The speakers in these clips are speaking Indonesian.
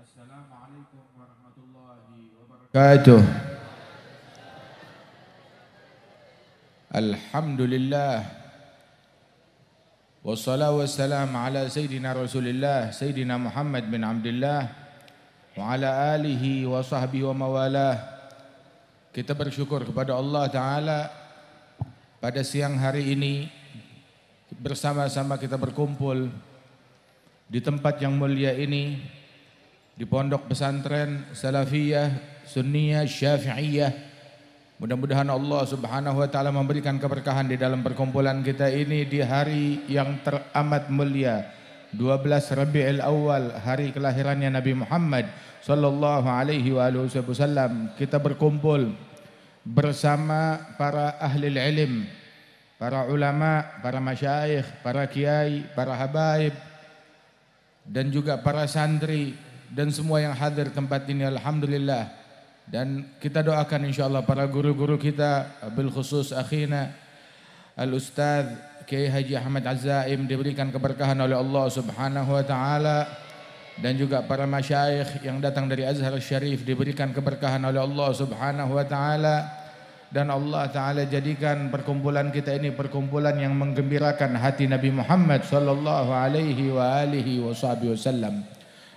Assalamualaikum warahmatullahi wabarakatuh. Alhamdulillah. Wassalatu wassalamu ala Sayyidina Rasulillah Sayyidina Muhammad bin Abdullah wa ala alihi wa sahbihi wa mawalah. Kita bersyukur kepada Allah Ta'ala pada siang hari ini bersama-sama kita berkumpul di tempat yang mulia ini, di pondok pesantren Salafiyah, Sunniyah, Syafi'iyah. Mudah-mudahan Allah Subhanahu wa taala memberikan keberkahan di dalam perkumpulan kita ini di hari yang teramat mulia, 12 Rabiul Awal, hari kelahirannya Nabi Muhammad sallallahu alaihi wasallam. Kita berkumpul bersama para ahli ilm, para ulama, para masyayikh, para kiai, para habaib, dan juga para santri dan semua yang hadir tempat ini, alhamdulillah. Dan kita doakan insyaallah para guru-guru kita, bil khusus akhina al-ustaz Kiai Haji Ahmad Azaim diberikan keberkahan oleh Allah Subhanahu wa taala, dan juga para masyayikh yang datang dari Azhar Syarif diberikan keberkahan oleh Allah Subhanahu wa taala, dan Allah taala jadikan perkumpulan kita ini perkumpulan yang menggembirakan hati Nabi Muhammad sallallahu alaihi wa alihi wasallam.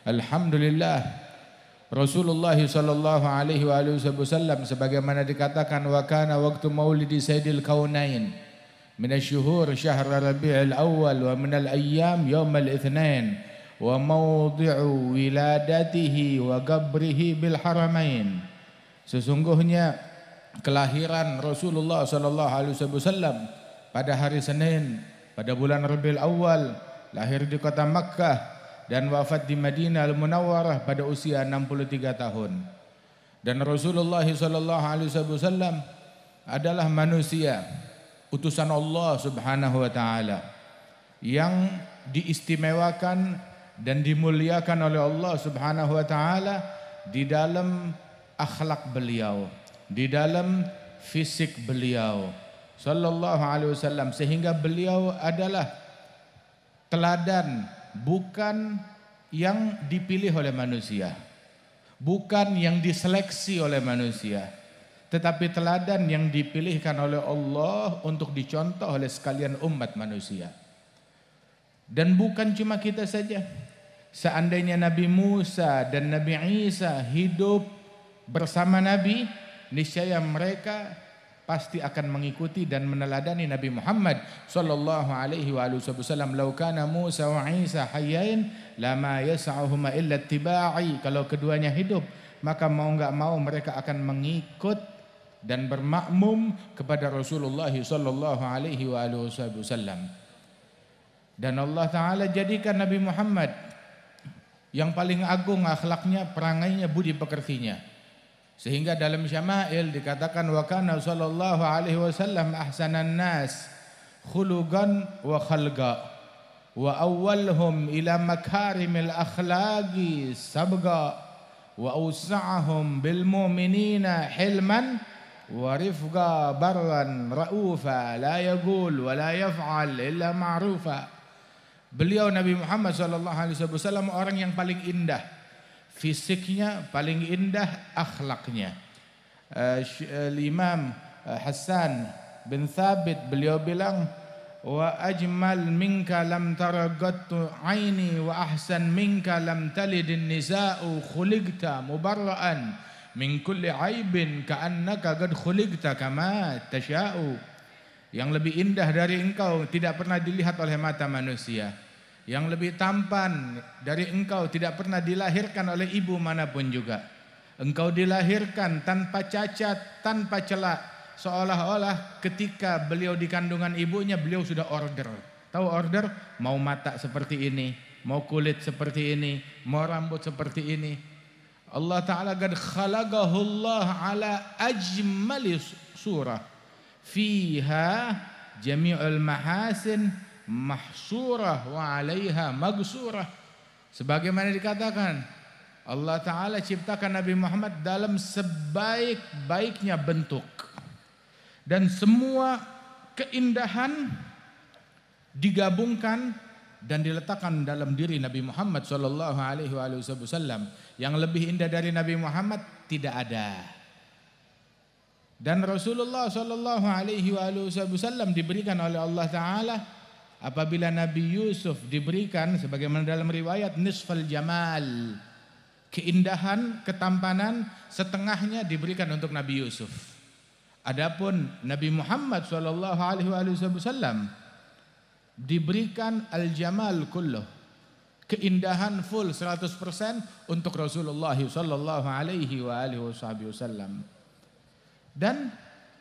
Alhamdulillah, Rasulullah sallallahu alaihi wasallam sebagaimana dikatakan, wa kana waktu maulidi sayyidil kaunain minasyuhur syahr Rabiul Awal wa minal ayyam yaumal itsnain wa mawdi'u wiladatihi wa qabrihi bil haramain. Sesungguhnya kelahiran Rasulullah sallallahu alaihi wasallam pada hari Senin pada bulan Rabiul Awal, lahir di kota Makkah dan wafat di Madinah Al-Munawwarah pada usia 63 tahun. Dan Rasulullah sallallahu alaihi wasallam adalah manusia utusan Allah Subhanahu wa taala yang diistimewakan dan dimuliakan oleh Allah Subhanahu wa taala di dalam akhlak beliau, di dalam fisik beliau sallallahu alaihi wasallam, sehingga beliau adalah teladan, bukan yang dipilih oleh manusia, bukan yang diseleksi oleh manusia, tetapi teladan yang dipilihkan oleh Allah untuk dicontoh oleh sekalian umat manusia. Dan bukan cuma kita saja. Seandainya Nabi Musa dan Nabi Isa hidup bersama Nabi, niscaya mereka pasti akan mengikuti dan meneladani Nabi Muhammad sallallahu alaihi wasallam. Lau kana Musa wa Isa hayyain lama yas'uhuma illa ittiba'i. Kalau keduanya hidup, maka mau enggak mau mereka akan mengikut dan bermakmum kepada Rasulullah sallallahu alaihi wasallam. Dan Allah taala jadikan Nabi Muhammad yang paling agung akhlaknya, perangainya, budi pekertinya. Sehingga dalam syama'il dikatakan, wa kana sallallahu alaihi wasallam ahsanan nas khuluqan wa khalqa wa awwalhum ila makarimil akhlaqi sabqa wa awsa'ahum bil mu'minina hilman wa rifqa barran ra'ufa la yaqul wa la yaf'al illa ma'rufa. Beliau Nabi Muhammad sallallahu alaihi wasallam orang yang paling indah fisiknya, paling indah akhlaknya. Imam Hassan bin Thabit beliau bilang, wa ajmal minka lam taragattu aini wa ahsan minka lam talidin nisa'u khuliqta mubarra'an min kulli aibin ka'annaka qad khuliqta kama tasha'u. Yang lebih indah dari engkau tidak pernah dilihat oleh mata manusia. Yang lebih tampan dari engkau tidak pernah dilahirkan oleh ibu manapun juga. Engkau dilahirkan tanpa cacat, tanpa celak, seolah-olah ketika beliau di kandungan ibunya beliau sudah order. Tahu order? Mau mata seperti ini, mau kulit seperti ini, mau rambut seperti ini. Allah Ta'ala qad khalaqahu Allah ala ajmali surah fiha jami'ul mahasin mahsurah wa 'alaiha magsurah. Sebagaimana dikatakan, Allah Ta'ala ciptakan Nabi Muhammad dalam sebaik-baiknya bentuk, dan semua keindahan digabungkan dan diletakkan dalam diri Nabi Muhammad sallallahu alaihi wasallam. Yang lebih indah dari Nabi Muhammad tidak ada. Dan Rasulullah sallallahu alaihi wasallam diberikan oleh Allah taala apabila Nabi Yusuf diberikan sebagaimana dalam riwayat nisfal jamal, keindahan, ketampanan setengahnya diberikan untuk Nabi Yusuf. Adapun Nabi Muhammad sallallahu alaihi wasallam diberikan al-jamal kulluh, keindahan full 100% untuk Rasulullah sallallahu alaihi wasallam. Dan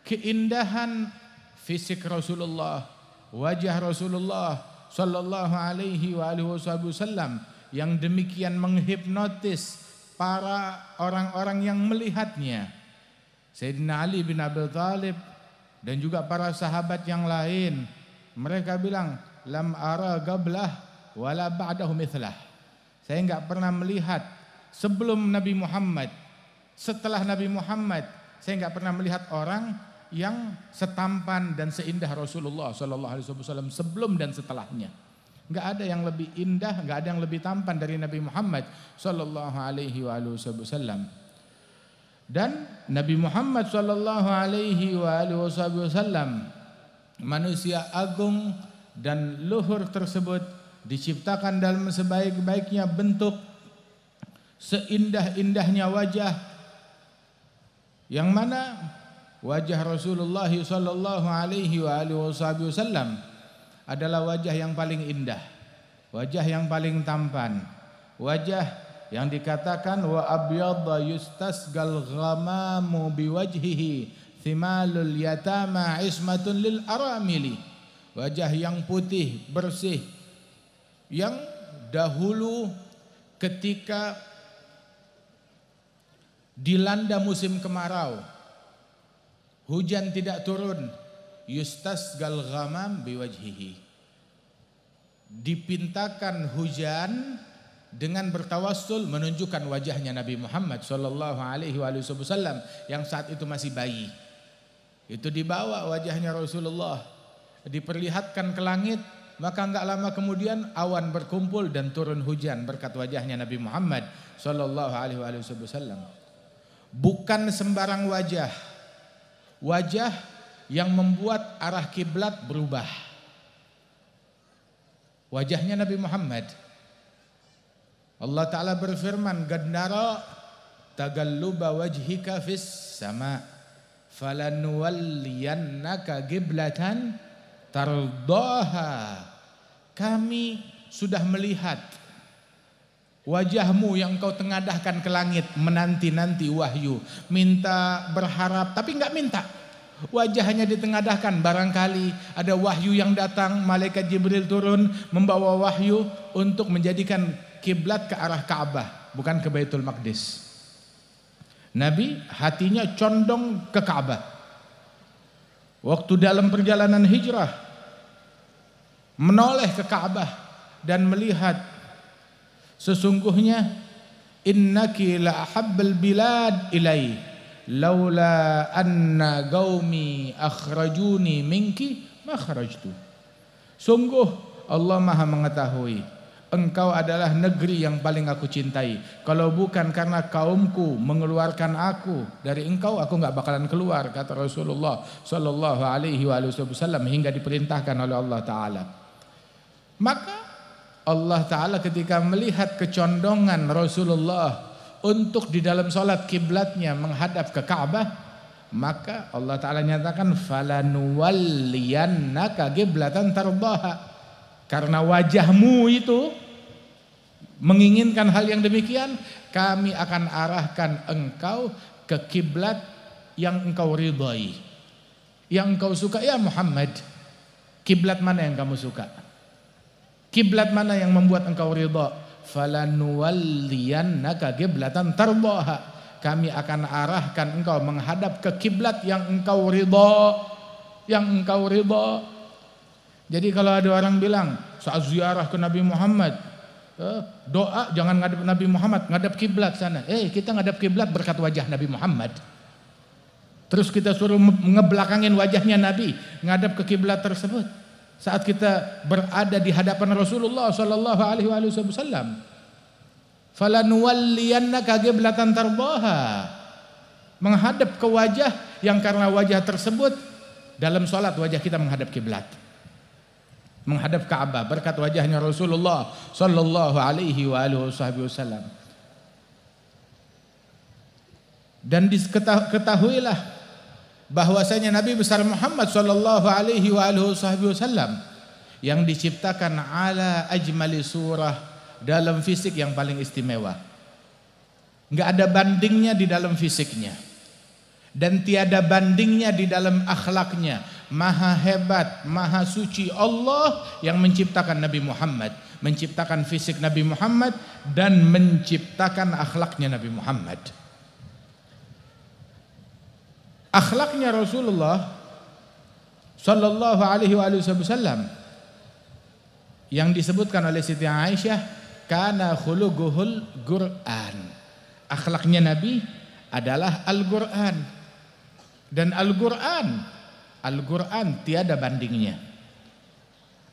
keindahan fisik Rasulullah, wajah Rasulullah sallallahu alaihi wasallam yang demikian menghipnotis para orang-orang yang melihatnya. Sayyidina Ali bin Abi Thalib dan juga para sahabat yang lain, mereka bilang, lam ara qablah wala ba'dahu mithlah. Saya enggak pernah melihat sebelum Nabi Muhammad, setelah Nabi Muhammad, saya enggak pernah melihat orang yang setampan dan seindah Rasulullah sallallahu alaihi wasallam sebelum dan setelahnya. Enggak ada yang lebih indah, enggak ada yang lebih tampan dari Nabi Muhammad sallallahu alaihi wasallam. Dan Nabi Muhammad sallallahu alaihi wasallam manusia agung dan luhur tersebut diciptakan dalam sebaik-baiknya bentuk, seindah-indahnya wajah, yang mana wajah Rasulullah sallallahu alaihi wasallam adalah wajah yang paling indah, wajah yang paling tampan, wajah yang dikatakan wa abyadha yustasgal ghamamu biwajhihi thimalul yatama ismatun lil aramili. Wajah yang putih bersih yang dahulu ketika dilanda musim kemarau, hujan tidak turun, yustasgal ghamam biwajhihi, dipintakan hujan dengan bertawassul menunjukkan wajahnya Nabi Muhammad sallallahu alaihi wasallam yang saat itu masih bayi. Itu dibawa wajahnya Rasulullah, diperlihatkan ke langit, maka enggak lama kemudian awan berkumpul dan turun hujan berkat wajahnya Nabi Muhammad sallallahu alaihi wasallam. Bukan sembarang wajah, wajah yang membuat arah kiblat berubah. Wajahnya Nabi Muhammad. Allah Ta'ala berfirman, "Gandara tagalluba wajhika fis sama, falanuwalliyannaka qiblatan tardaha." Kami sudah melihat wajahmu yang kau tengadahkan ke langit, menanti-nanti wahyu, minta berharap tapi enggak minta. Wajahnya ditengadahkan, barangkali ada wahyu yang datang, malaikat Jibril turun membawa wahyu untuk menjadikan kiblat ke arah Ka'bah, bukan ke Baitul Maqdis. Nabi hatinya condong ke Ka'bah. Waktu dalam perjalanan hijrah menoleh ke Ka'bah dan melihat, sesungguhnya innaki la ahabbal bilad ilai laula anna qaumi akhrajuni minki ma kharajtu. Sungguh Allah Maha mengetahui, engkau adalah negeri yang paling aku cintai. Kalau bukan karena kaumku mengeluarkan aku dari engkau, aku enggak bakalan keluar, kata Rasulullah sallallahu alaihi wasallam, hingga diperintahkan oleh Allah Ta'ala. Maka Allah Ta'ala ketika melihat kecondongan Rasulullah untuk di dalam sholat kiblatnya menghadap ke Ka'bah, maka Allah Ta'ala nyatakan falanuwalliyannaka qiblatan tardaha. Karena wajahmu itu menginginkan hal yang demikian, kami akan arahkan engkau ke kiblat yang engkau ridhai, yang engkau suka. Ya Muhammad, kiblat mana yang kamu suka? Kiblat mana yang membuat engkau ridha? Falanuwalliyannaka qiblatan tardaha. Kami akan arahkan engkau menghadap ke kiblat yang engkau ridha, yang engkau ridha. Jadi kalau ada orang bilang saat ziarah ke Nabi Muhammad, doa jangan ngadep Nabi Muhammad, ngadep kiblat sana. Kita ngadep kiblat berkat wajah Nabi Muhammad. Terus kita suruh ngebelakangin wajahnya Nabi, ngadep ke kiblat tersebut. saat kita berada di hadapan Rasulullah sallallahu alaihi wasallam. Falanuwalliyannaka qiblatan tardaha. Menghadap ke wajah yang karena wajah tersebut dalam salat wajah kita menghadap kiblat. Menghadap Ka'bah berkat wajahnya Rasulullah sallallahu alaihi wasallam. Dan ketahuilah bahwasanya Nabi besar Muhammad sallallahu alaihi wasallam yang diciptakan ala ajmali surah, dalam fisik yang paling istimewa. Enggak ada bandingnya di dalam fisiknya. Dan tiada bandingnya di dalam akhlaknya. Maha hebat, maha suci Allah yang menciptakan Nabi Muhammad, menciptakan fisik Nabi Muhammad dan menciptakan akhlaknya Nabi Muhammad. Akhlaknya Rasulullah sallallahu alaihi wasallam yang disebutkan oleh Siti Aisyah, kana khuluquhul Qur'an. Akhlaknya Nabi adalah Al-Qur'an. Dan Al-Qur'an tiada bandingnya.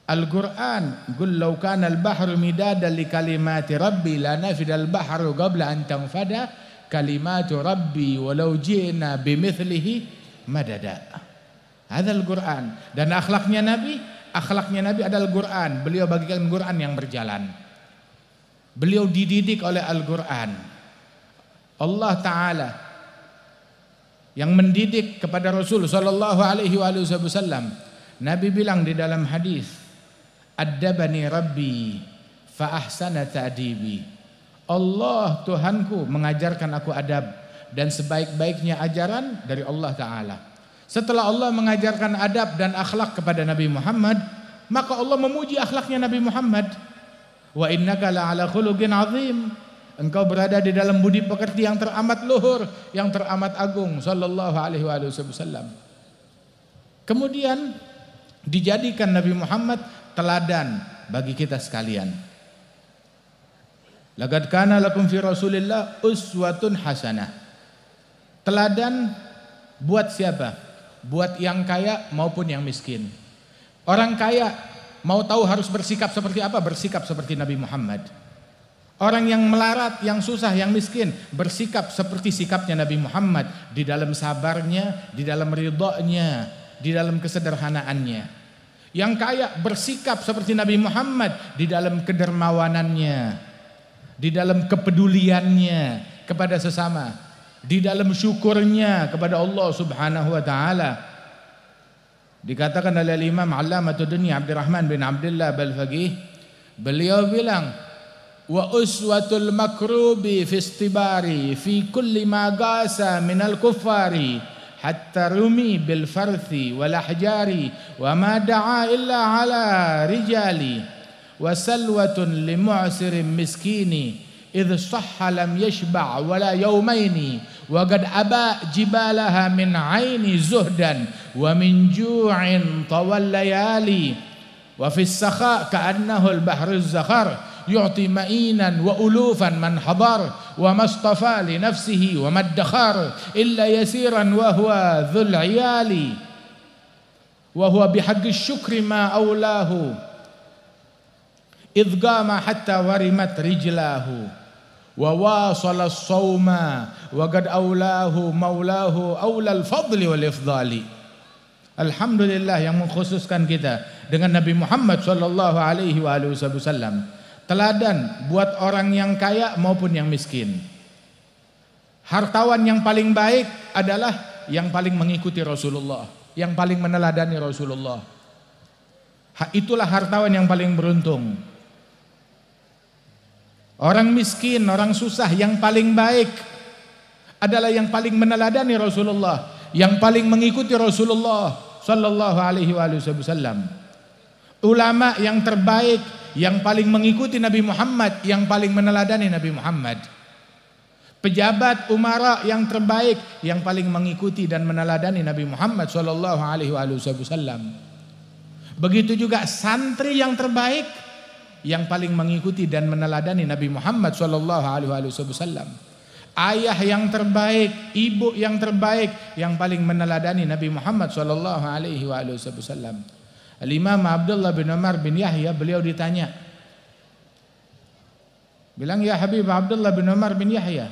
Al-Qur'an, qul law kana al-bahru midadan li kalimati rabbi la nafida al-bahru qabla an tanfada kalimatu rabbi walau ji'na bimithlihi madada. Hadzal Qur'an. Dan akhlaknya Nabi adalah Al-Qur'an. Beliau bagikan Qur'an yang berjalan. Beliau dididik oleh Al-Qur'an. Allah Ta'ala yang mendidik kepada Rasul sallallahu alaihi wasallam. Nabi bilang di dalam hadis, "Addabani Rabbi fa ahsana ta'dibi." Allah Tuhanku mengajarkan aku adab, dan sebaik-baiknya ajaran dari Allah Ta'ala. Setelah Allah mengajarkan adab dan akhlak kepada Nabi Muhammad, maka Allah memuji akhlaknya Nabi Muhammad. Wa innaka la'ala khuluqin azim. Engkau berada di dalam budi pekerti yang teramat luhur, yang teramat agung, sallallahu alaihi wasallam. Kemudian dijadikan Nabi Muhammad teladan bagi kita sekalian. Laqad kana lakum fi Rasulillah uswatun hasanah. Teladan buat siapa? Buat yang kaya maupun yang miskin. Orang kaya mau tahu harus bersikap seperti apa? Bersikap seperti Nabi Muhammad. Orang yang melarat, yang susah, yang miskin, bersikap seperti sikapnya Nabi Muhammad, di dalam sabarnya, di dalam ridhonya, di dalam kesederhanaannya. Yang kaya bersikap seperti Nabi Muhammad di dalam kedermawanannya, di dalam kepeduliannya kepada sesama, di dalam syukurnya kepada Allah Subhanahu wa taala. Dikatakan oleh Imam Allamatud Dunya Abdurrahman bin Abdullah Al-Faqih, beliau bilang, wa uswatul makrubi fi istibari fi kulli ma gasa minal kuffari hatta rumi bil farthi wal ahjari wa ma da'a illa ala rijali wa salwatun li mu'sirin miskini idh sahha lam yashba' wala yawmaini wa qad aba jibalaha min aini zuhdan wa min ju'in tawal layali wa fi as-sakha ka'annahu al-bahru az-zakhar yu'ti ma'inan wa ulufan man hadar wa mastafa li nafsihi wa maddakhar illa yasiran wa huwa dhul iyali wa huwa bihaqqi syukri ma awlahu idh qama hatta warimat rijlahu wa wasala as-sawma wa qad awlahu maulahu awlal fadli wal ifdali. Alhamdulillah yang mengkhususkan kita dengan Nabi Muhammad sallallahu alaihi wasallam. Teladan buat orang yang kaya maupun yang miskin. Hartawan yang paling baik adalah yang paling mengikuti Rasulullah, yang paling meneladani Rasulullah. Itulah hartawan yang paling beruntung. Orang miskin, orang susah yang paling baik adalah yang paling meneladani Rasulullah, yang paling mengikuti Rasulullah sallallahu alaihi wasallam. Ulama yang terbaik, yang paling mengikuti Nabi Muhammad, yang paling meneladani Nabi Muhammad. Pejabat umara yang terbaik, yang paling mengikuti dan meneladani Nabi Muhammad sallallahu alaihi wasallam. Begitu juga santri yang terbaik, yang paling mengikuti dan meneladani Nabi Muhammad sallallahu alaihi wasallam. Ayah yang terbaik, ibu yang terbaik, yang paling meneladani Nabi Muhammad sallallahu alaihi wasallam. Al-Imam Abdullah bin Umar bin Yahya, beliau ditanya, bilang, ya Habib Abdullah bin Umar bin Yahya,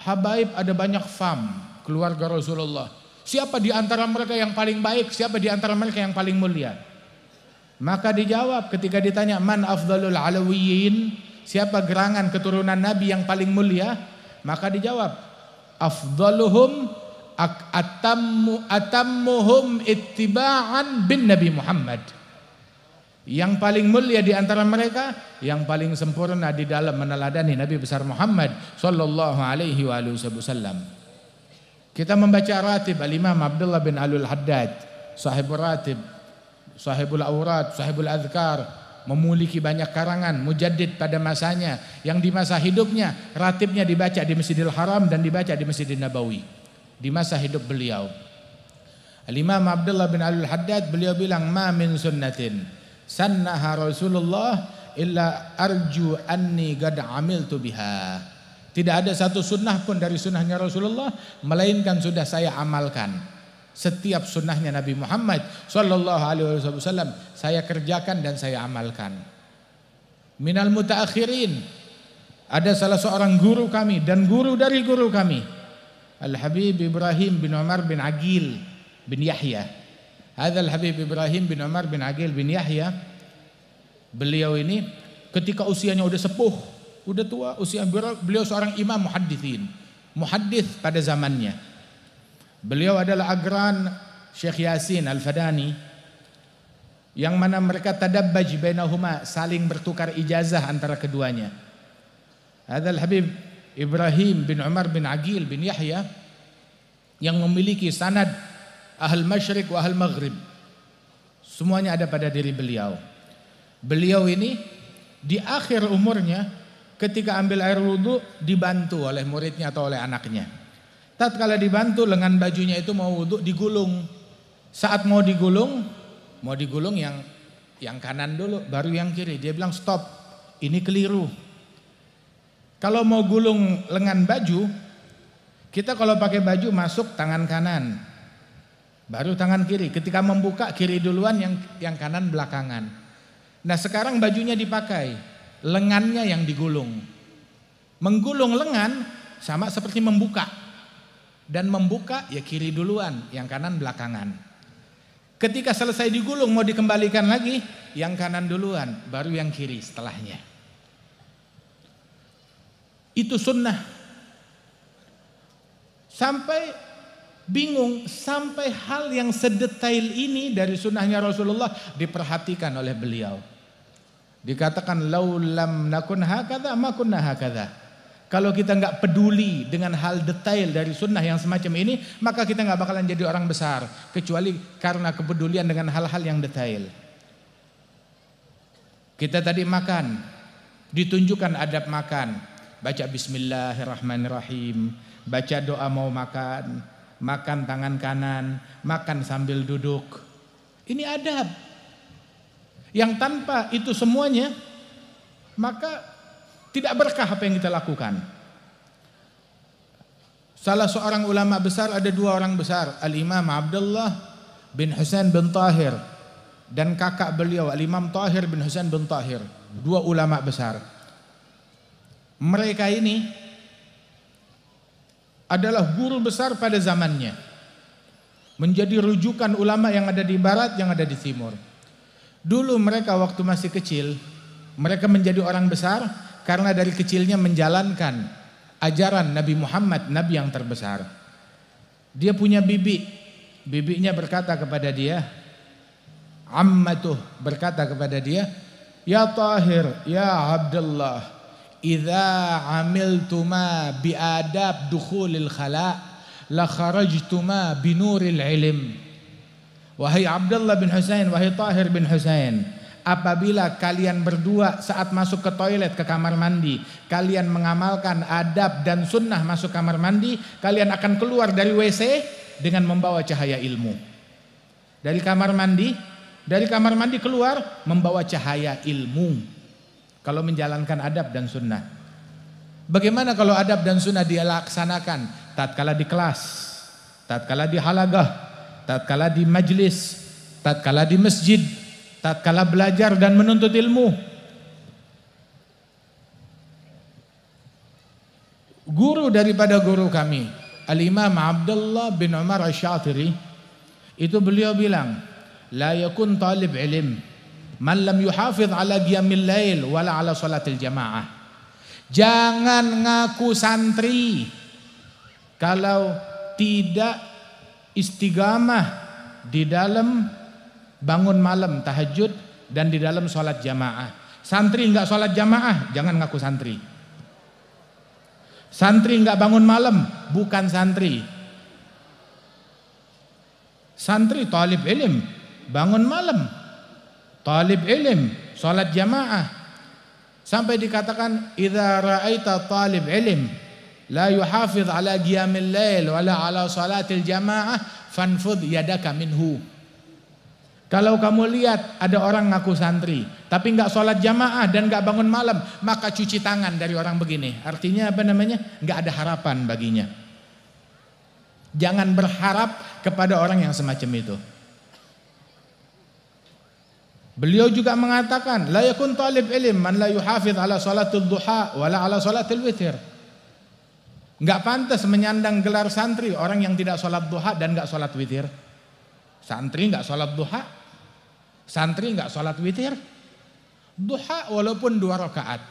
habaib ada banyak fam, keluarga Rasulullah. Siapa di antara mereka yang paling baik? Siapa di antara mereka yang paling mulia? Maka dijawab ketika ditanya, man afdalul alawiyyin, siapa gerangan keturunan Nabi yang paling mulia? Maka dijawab, afdaluhum atammuhum ittiba'an bin Nabi Muhammad. Yang paling mulia di antara mereka, yang paling sempurna di dalam meneladani Nabi besar Muhammad sallallahu alaihi wasallam. Kita membaca ratib Al-Imam Abdullah bin Alul Haddad, sahibul ratib, sahibul aurat, sahibul adhkar, memiliki banyak karangan, mujaddid pada masanya, yang di masa hidupnya ratibnya dibaca di Masjidil Haram dan dibaca di Masjidil Nabawi di masa hidup beliau. Al-Imam Abdullah bin Alul Haddad, beliau bilang, ma min sunnatin sannaha Rasulullah illa arju anni qad amiltu biha. Tidak ada satu sunnah pun dari sunnahnya Rasulullah melainkan sudah saya amalkan. Setiap sunnahnya Nabi Muhammad sallallahu alaihi wasallam saya kerjakan dan saya amalkan. Minal mutaakhirin, ada salah seorang guru kami dan guru dari guru kami, Al-Habib Ibrahim bin Umar bin Aqil bin Yahya. Hadzal Habib Ibrahim bin Umar bin Aqil bin Yahya, beliau ini ketika usianya udah sepuh, udah tua, usia beliau seorang imam muhaddithin, muhaddits pada zamannya. Beliau adalah agran Syekh Yasin Al-Fadani, yang mana mereka tadabbaj bainahuma, saling bertukar ijazah antara keduanya. Hadzal Habib Ibrahim bin Umar bin Aqil bin Yahya yang memiliki sanad Ahl Masyriq wa Ahl Maghrib, semuanya ada pada diri beliau. Beliau ini di akhir umurnya ketika ambil air wudhu dibantu oleh muridnya atau oleh anaknya. Tatkala dibantu, lengan bajunya itu mau wudhu digulung. Saat mau digulung yang kanan dulu baru yang kiri. Dia bilang, stop, ini keliru. Kalau mau gulung lengan baju, kita kalau pakai baju masuk tangan kanan, baru tangan kiri. Ketika membuka, kiri duluan, yang kanan belakangan. Nah sekarang bajunya dipakai, lengannya yang digulung. Menggulung lengan sama seperti membuka. Dan membuka ya kiri duluan, yang kanan belakangan. Ketika selesai digulung mau dikembalikan lagi, yang kanan duluan, baru yang kiri setelahnya. Itu sunnah. Sampai bingung, sampai hal yang sedetail ini dari sunnahnya Rasulullah diperhatikan oleh beliau. Dikatakan laulam nakun hakadha ma kunna hakadha. Kalau kita nggak peduli dengan hal detail dari sunnah yang semacam ini, maka kita nggak bakalan jadi orang besar, kecuali karena kepedulian dengan hal-hal yang detail. Kita tadi makan, ditunjukkan adab makan, baca Bismillahirrahmanirrahim, baca doa mau makan, makan tangan kanan, makan sambil duduk. Ini adab. Yang tanpa itu semuanya, maka tidak berkah apa yang kita lakukan. Salah seorang ulama besar, ada dua orang besar, Al-Imam Abdullah bin Husain bin Tahir dan kakak beliau Al-Imam Tahir bin Husain bin Tahir. Dua ulama besar. Mereka ini adalah guru besar pada zamannya, menjadi rujukan ulama yang ada di barat, yang ada di timur. Dulu mereka waktu masih kecil, mereka menjadi orang besar karena dari kecilnya menjalankan ajaran Nabi Muhammad, Nabi yang terbesar. Dia punya bibi, bibinya berkata kepada dia, ammatuh berkata kepada dia, ya Tahir, ya Abdullah, idza amiltuma biadab dukhulil khala la kharajtuma binuril ilm. Wahai Abdullah bin Husain, wahai Tahir bin Husain, apabila kalian berdua saat masuk ke toilet, ke kamar mandi, kalian mengamalkan adab dan sunnah masuk kamar mandi, kalian akan keluar dari WC dengan membawa cahaya ilmu. Dari kamar mandi keluar membawa cahaya ilmu. Kalau menjalankan adab dan sunnah. Bagaimana kalau adab dan sunnah dia laksanakan tatkala di kelas, tatkala di halagah, tatkala di majlis, tatkala di masjid, tatkala belajar dan menuntut ilmu. Guru daripada guru kami, Al-Imam Abdullah bin Umar Asy-Syatiri, itu beliau bilang, la yakun talib ilm man lam yuhafiz ala qiyamil lail wala ala salatil jamaah. Jangan ngaku santri kalau tidak istiqamah di dalam bangun malam tahajud dan di dalam sholat jamaah. Santri enggak sholat jamaah, jangan ngaku santri. Santri enggak bangun malam, bukan santri. Santri talib ilm, bangun malam. Talib ilm, sholat jamaah. Sampai dikatakan idza ra'aita talib ilm la yuhafiz ala qiyamil lail wala ala salatil jamaah fanfudh yadaka minhu. Kalau kamu lihat ada orang ngaku santri tapi enggak sholat jamaah dan enggak bangun malam, maka cuci tangan dari orang begini. Artinya apa namanya? Enggak ada harapan baginya. Jangan berharap kepada orang yang semacam itu. Beliau juga mengatakan la yakun talib ilm man la yuhafiz ala salatul duha wala ala salatil witir. Enggak pantas menyandang gelar santri orang yang tidak sholat duha dan enggak sholat witir. Santri enggak sholat duha, santri enggak sholat witir. Duha walaupun 2 rakaat,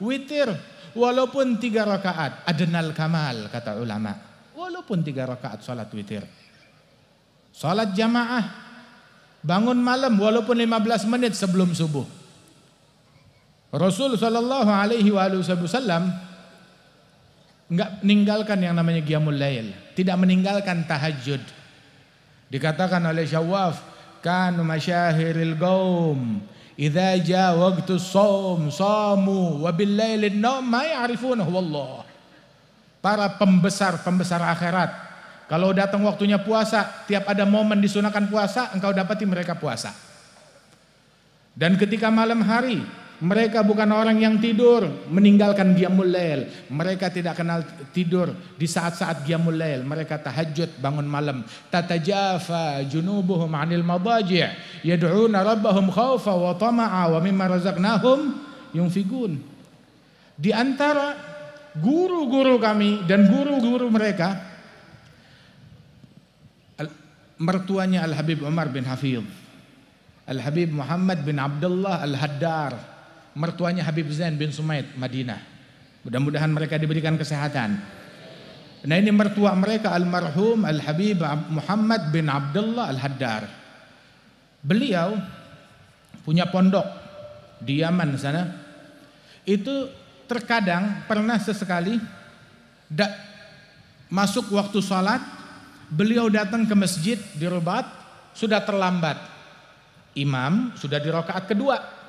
witir walaupun 3 rakaat, adnal kamal kata ulama. Walaupun 3 rakaat sholat witir. Sholat jamaah, bangun malam walaupun 15 menit sebelum subuh. Rasul sallallahu alaihi wasallam enggak meninggalkan yang namanya qiyamul lail, tidak meninggalkan tahajud. Dikatakan oleh Syawaf, kanu masyahiril qaum idza jaa waqtu shaum shamu wa bil lailin naum ma ya'rifunahu wallah. Para pembesar akhirat, kalau datang waktunya puasa, tiap ada momen disunahkan puasa, engkau dapati mereka puasa. Dan ketika malam hari, mereka bukan orang yang tidur meninggalkan qiyamul lail. Mereka tidak kenal tidur di saat-saat qiyamul lail. Mereka tahajud, bangun malam. Tatajafa junubuhum 'anil madaji' yad'una rabbahum khaufa wa tama'a wa mimma razaqnahum yunfiqun. Di antara guru-guru kami dan guru-guru mereka, mertuanya Al-Habib Umar bin Hafidh, Al-Habib Muhammad bin Abdullah Al-Haddar, mertuanya Habib Zain bin Sumaid Madinah. Mudah-mudahan mereka diberikan kesehatan. Nah, ini mertua mereka almarhum Al-Habib Muhammad bin Abdullah Al-Haddar. Beliau punya pondok di Yaman sana. Itu terkadang pernah sesekali masuk waktu sholat, beliau datang ke masjid di Rubat sudah terlambat. Imam sudah di rakaat kedua.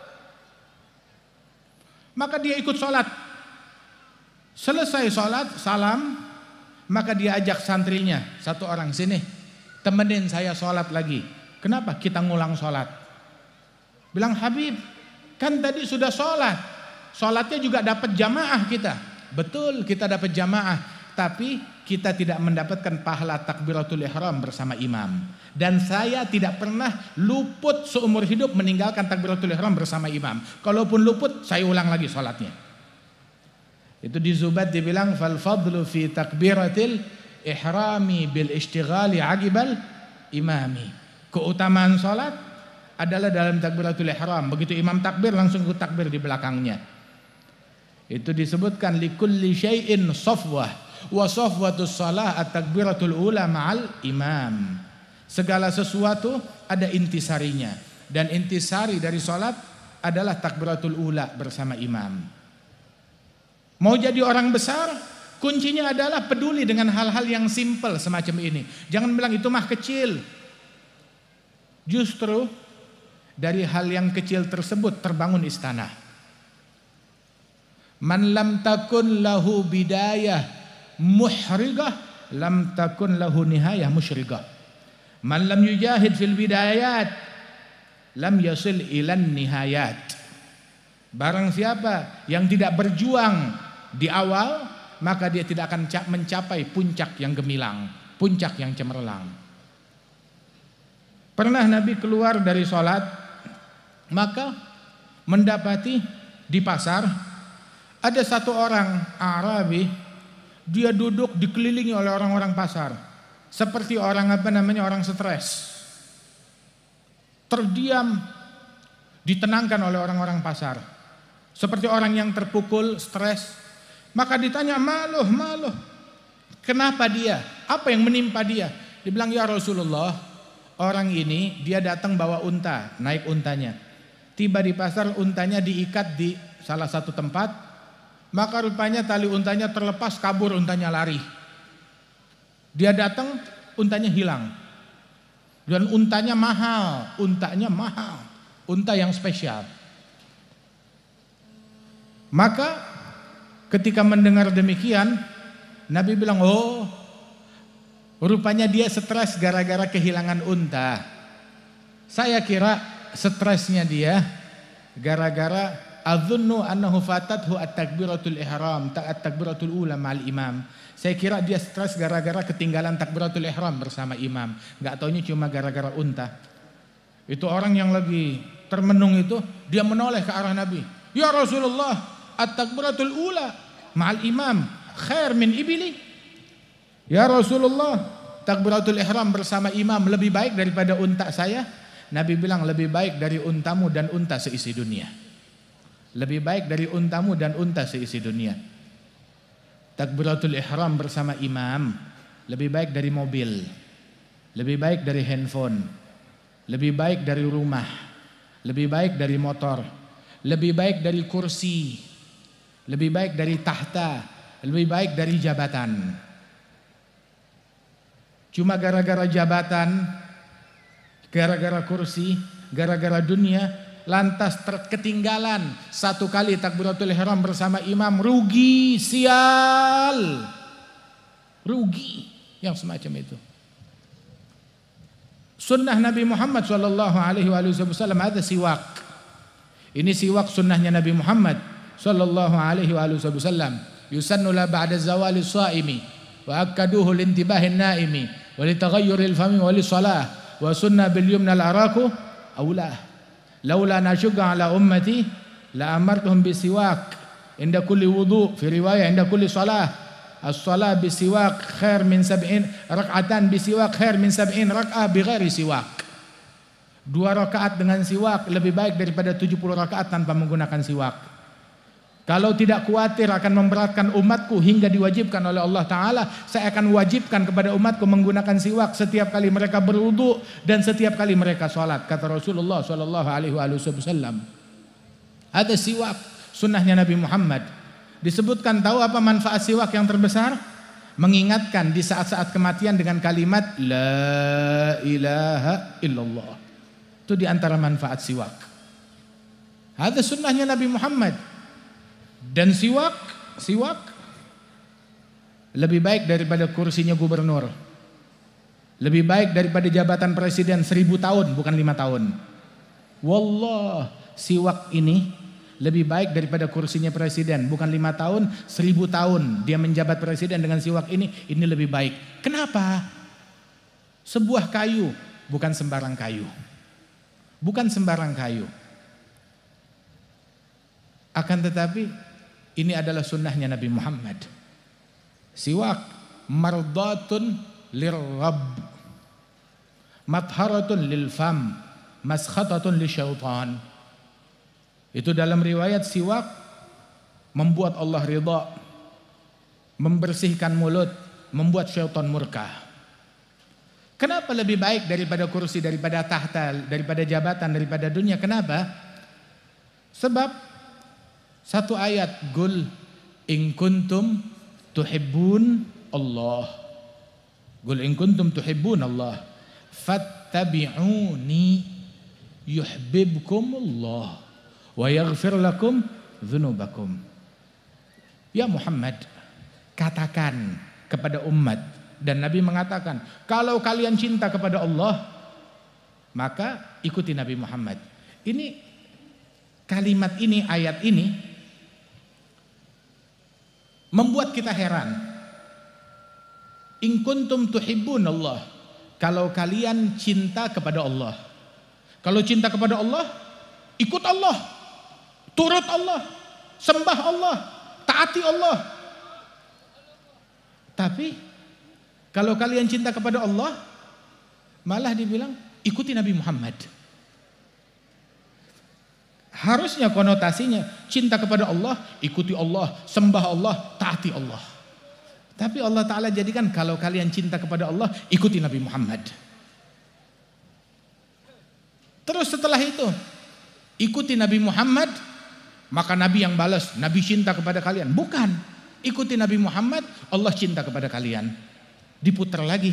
Maka dia ikut sholat. Selesai sholat, salam, maka dia ajak santrinya, satu orang, sini temenin saya sholat lagi. Kenapa? Kita ngulang sholat. Bilang, Habib, kan tadi sudah sholat, sholatnya juga dapat jamaah kita. Betul, kita dapat jamaah, tapi kita tidak mendapatkan pahala takbiratul ihram bersama imam. Dan saya tidak pernah luput seumur hidup meninggalkan takbiratul ihram bersama imam. Kalaupun luput, saya ulang lagi sholatnya. Itu di Zubat dibilang, fal fadlu fi takbiratil ihrami bil ishtighali agibal imami. Keutamaan sholat adalah dalam takbiratul ihram. Begitu imam takbir, langsung ikut takbir di belakangnya. Itu disebutkan likulli syai'in safwah wa safwatus shalah at-takbiratul ula ma'al imam. Segala sesuatu ada intisarinya, dan intisari dari salat adalah takbiratul ula bersama imam. Mau jadi orang besar, kuncinya adalah peduli dengan hal-hal yang simpel semacam ini. Jangan bilang itu mah kecil. Justru dari hal yang kecil tersebut terbangun istana. Man lam takun lahu bidayah muhrigah lam takun lahu nihayah musyrigah. Man lam yujahid fil bidayat lam yasil ilan nihayat. Barang siapa yang tidak berjuang di awal, maka dia tidak akan mencapai puncak yang gemilang, puncak yang cemerlang. Pernah Nabi keluar dari sholat, Maka mendapati di pasar ada satu orang Arabi, dia duduk dikelilingi oleh orang-orang pasar, seperti orang orang stres, terdiam, ditenangkan oleh orang-orang pasar, seperti orang yang terpukul, stres. Maka ditanya, maluh, kenapa dia? Apa yang menimpa dia? Dibilang, ya Rasulullah, orang ini dia datang bawa unta, naik untanya. Tiba di pasar, untanya diikat di salah satu tempat, maka rupanya tali untanya terlepas, kabur, untanya lari. Dia datang, untanya hilang. Dan untanya mahal, unta yang spesial. Maka ketika mendengar demikian, Nabi bilang, oh, rupanya dia stres gara-gara kehilangan unta. Saya kira stresnya dia gara-gara adzunnu annahu fatathu at-takbiratul ihram, at-takbiratul ula ma'al imam. Saya kira dia stres gara-gara ketinggalan takbiratul ihram bersama imam. Enggak taunya cuma gara-gara unta. Itu orang yang lagi termenung itu, dia menoleh ke arah Nabi. Ya Rasulullah, at-takbiratul ula ma'al imam khair min ibili. Ya Rasulullah, takbiratul ihram bersama imam lebih baik daripada unta saya. Nabi bilang, lebih baik dari untamu dan unta seisi dunia. Lebih baik dari untamu dan unta seisi dunia. Takbiratul ihram bersama imam lebih baik dari mobil, lebih baik dari handphone, lebih baik dari rumah, lebih baik dari motor, lebih baik dari kursi, lebih baik dari tahta, lebih baik dari jabatan. Cuma gara-gara jabatan, gara-gara kursi, gara-gara dunia, lantas ketinggalan satu kali takbiratul ihram bersama imam, rugi, sial, rugi, yang semacam itu. Sunnah Nabi Muhammad sallallahu alaihi wasallam ada siwak. Ini siwak sunnahnya Nabi Muhammad sallallahu alaihi wasallam. Yusannu la ba'da zawali shaimi wa akaduhu lintibahin naimi wa litaghayyuril fami wa lisalah wa sunna bil yumna al araku aulah. Laula nasyugga ala ummati la amartuhum bisiwak inda kulli wudu, fi riwayah inda kulli salah. As-salah bisiwak khair min 70 rak'atan, bisiwak khair min 70 rak'ah bighairi siwak. 2 rakaat dengan siwak lebih baik daripada 70 rakaat tanpa menggunakan siwak. Kalau tidak khawatir akan memberatkan umatku hingga diwajibkan oleh Allah Ta'ala, saya akan wajibkan kepada umatku menggunakan siwak setiap kali mereka berwudu dan setiap kali mereka sholat, kata Rasulullah Sallallahu Alaihi Wasallam. Ada siwak sunnahnya Nabi Muhammad. Disebutkan, tahu apa manfaat siwak yang terbesar? Mengingatkan di saat-saat kematian dengan kalimat La ilaha illallah. Itu di antara manfaat siwak. Ada sunnahnya Nabi Muhammad. Dan siwak lebih baik daripada kursinya gubernur, lebih baik daripada jabatan presiden 1000 tahun, bukan 5 tahun. Wallah, siwak ini lebih baik daripada kursinya presiden, bukan 5 tahun, 1000 tahun dia menjabat presiden dengan siwak ini lebih baik. Kenapa? Sebuah kayu, bukan sembarang kayu. Bukan sembarang kayu. Akan tetapi ini adalah sunnahnya Nabi Muhammad. Siwak mardatun lirrabb, matharatun lilfam, maskhatatun lisyaitan. Itu dalam riwayat siwak membuat Allah ridha, membersihkan mulut, membuat syaitan murka. Kenapa lebih baik daripada kursi, daripada tahta, daripada jabatan, daripada dunia? Kenapa? Sebab satu ayat, Qul in kuntum tuhibbun Allah. Qul in kuntum tuhibbun Allah fattabi'uni yuhibbukum Allah wa yaghfir lakum dzunubakum. Ya Muhammad, katakan kepada umat, dan Nabi mengatakan, kalau kalian cinta kepada Allah, maka ikuti Nabi Muhammad. Ini kalimat ini, ayat ini membuat kita heran. In kuntum tuhibbun Allah, kalau kalian cinta kepada Allah. Kalau cinta kepada Allah, ikut Allah, turut Allah, sembah Allah, taati Allah. Tapi kalau kalian cinta kepada Allah, malah dibilang ikuti Nabi Muhammad. Harusnya konotasinya cinta kepada Allah, ikuti Allah, sembah Allah, taati Allah. Tapi Allah Ta'ala jadikan kalau kalian cinta kepada Allah, ikuti Nabi Muhammad. Terus setelah itu, ikuti Nabi Muhammad, maka Nabi yang balas, Nabi cinta kepada kalian. Bukan, ikuti Nabi Muhammad, Allah cinta kepada kalian. Diputar lagi.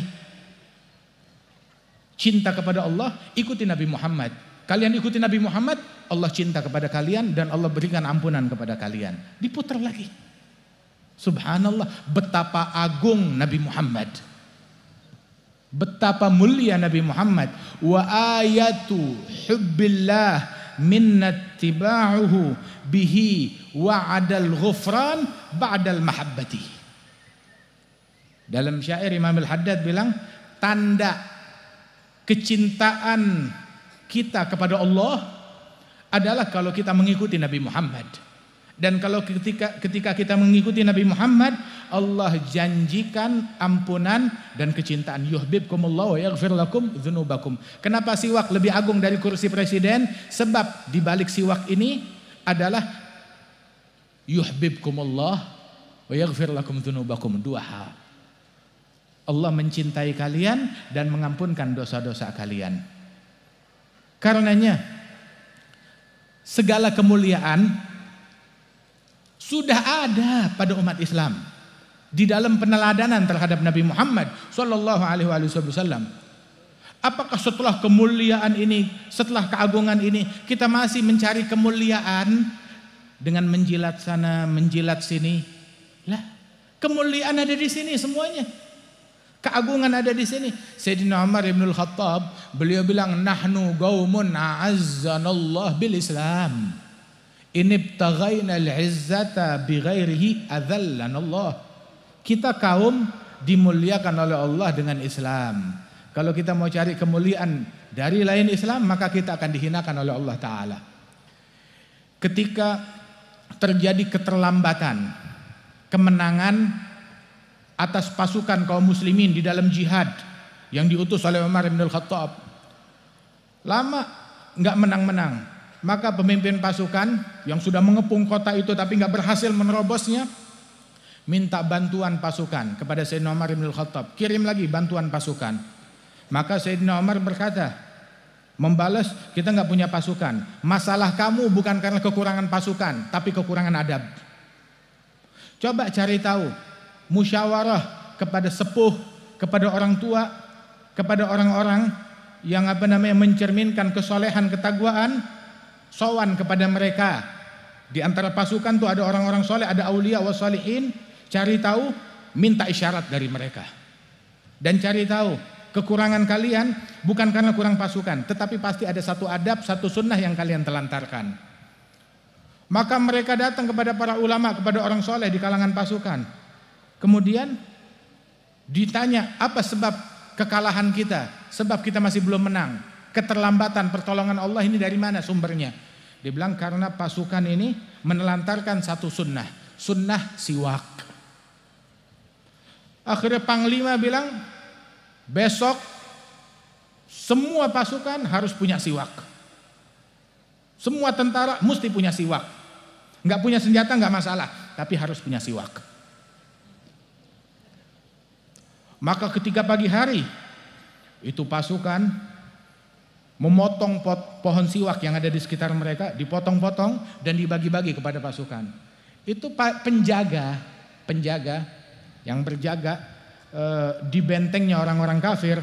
Cinta kepada Allah, ikuti Nabi Muhammad. Kalian ikuti Nabi Muhammad, Allah cinta kepada kalian dan Allah berikan ampunan kepada kalian. Diputar lagi. Subhanallah, betapa agung Nabi Muhammad. Betapa mulia Nabi Muhammad. Wa ayatu hubbillah minnatiba'uhu bihi wa'adal ghufran ba'dal mahabbati. Dalam syair Imam Al-Haddad bilang, tanda kecintaan kita kepada Allah adalah kalau kita mengikuti Nabi Muhammad. Dan kalau ketika kita mengikuti Nabi Muhammad, Allah janjikan ampunan dan kecintaan. Yuhibbukumullah wa yaghfir lakum dzunubakum. Kenapa siwak lebih agung dari kursi presiden? Sebab di balik siwak ini adalah yuhibbukumullah wa yaghfir lakum dzunubakum. Dua hal. Allah mencintai kalian dan mengampunkan dosa-dosa kalian. Karenanya segala kemuliaan sudah ada pada umat Islam di dalam peneladanan terhadap Nabi Muhammad sallallahu alaihi wasallam. Apakah setelah kemuliaan ini, setelah keagungan ini, kita masih mencari kemuliaan dengan menjilat sana, menjilat sini? Lah, kemuliaan ada di sini semuanya. Keagungan ada di sini. Sayyidina Umar ibn al-Khattab, beliau bilang, nahnu qaumun a'azzanallah bil Islam. Inibtaghaina al-izzata bighairihi adzallanallah. Kita kaum dimuliakan oleh Allah dengan Islam. Kalau kita mau cari kemuliaan dari lain Islam, maka kita akan dihinakan oleh Allah Ta'ala. Ketika terjadi keterlambatan kemenangan atas pasukan kaum muslimin di dalam jihad yang diutus oleh Umar bin Al-Khattab, lama nggak menang-menang, maka pemimpin pasukan yang sudah mengepung kota itu tapi nggak berhasil menerobosnya, minta bantuan pasukan kepada Sayyidina Umar bin Al-Khattab, kirim lagi bantuan pasukan. Maka Sayyidina Umar berkata, membalas, kita nggak punya pasukan. Masalah kamu bukan karena kekurangan pasukan, tapi kekurangan adab. Coba cari tahu, musyawarah kepada sepuh, kepada orang tua, kepada orang-orang yang mencerminkan kesolehan, ketakwaan, sowan kepada mereka. Di antara pasukan tuh ada orang-orang soleh, ada aulia wa sholihin. Cari tahu, minta isyarat dari mereka. Dan cari tahu, kekurangan kalian bukan karena kurang pasukan, tetapi pasti ada satu adab, satu sunnah yang kalian telantarkan. Maka mereka datang kepada para ulama, kepada orang soleh di kalangan pasukan. Kemudian ditanya, apa sebab kekalahan kita? Sebab kita masih belum menang. Keterlambatan pertolongan Allah ini dari mana sumbernya? Dia bilang karena pasukan ini menelantarkan satu sunnah, sunnah siwak. Akhirnya panglima bilang, besok semua pasukan harus punya siwak. Semua tentara mesti punya siwak. Nggak punya senjata nggak masalah, tapi harus punya siwak. Maka ketika pagi hari itu pasukan memotong pohon siwak yang ada di sekitar mereka, dipotong-potong dan dibagi-bagi kepada pasukan. Itu penjaga yang berjaga di bentengnya orang-orang kafir.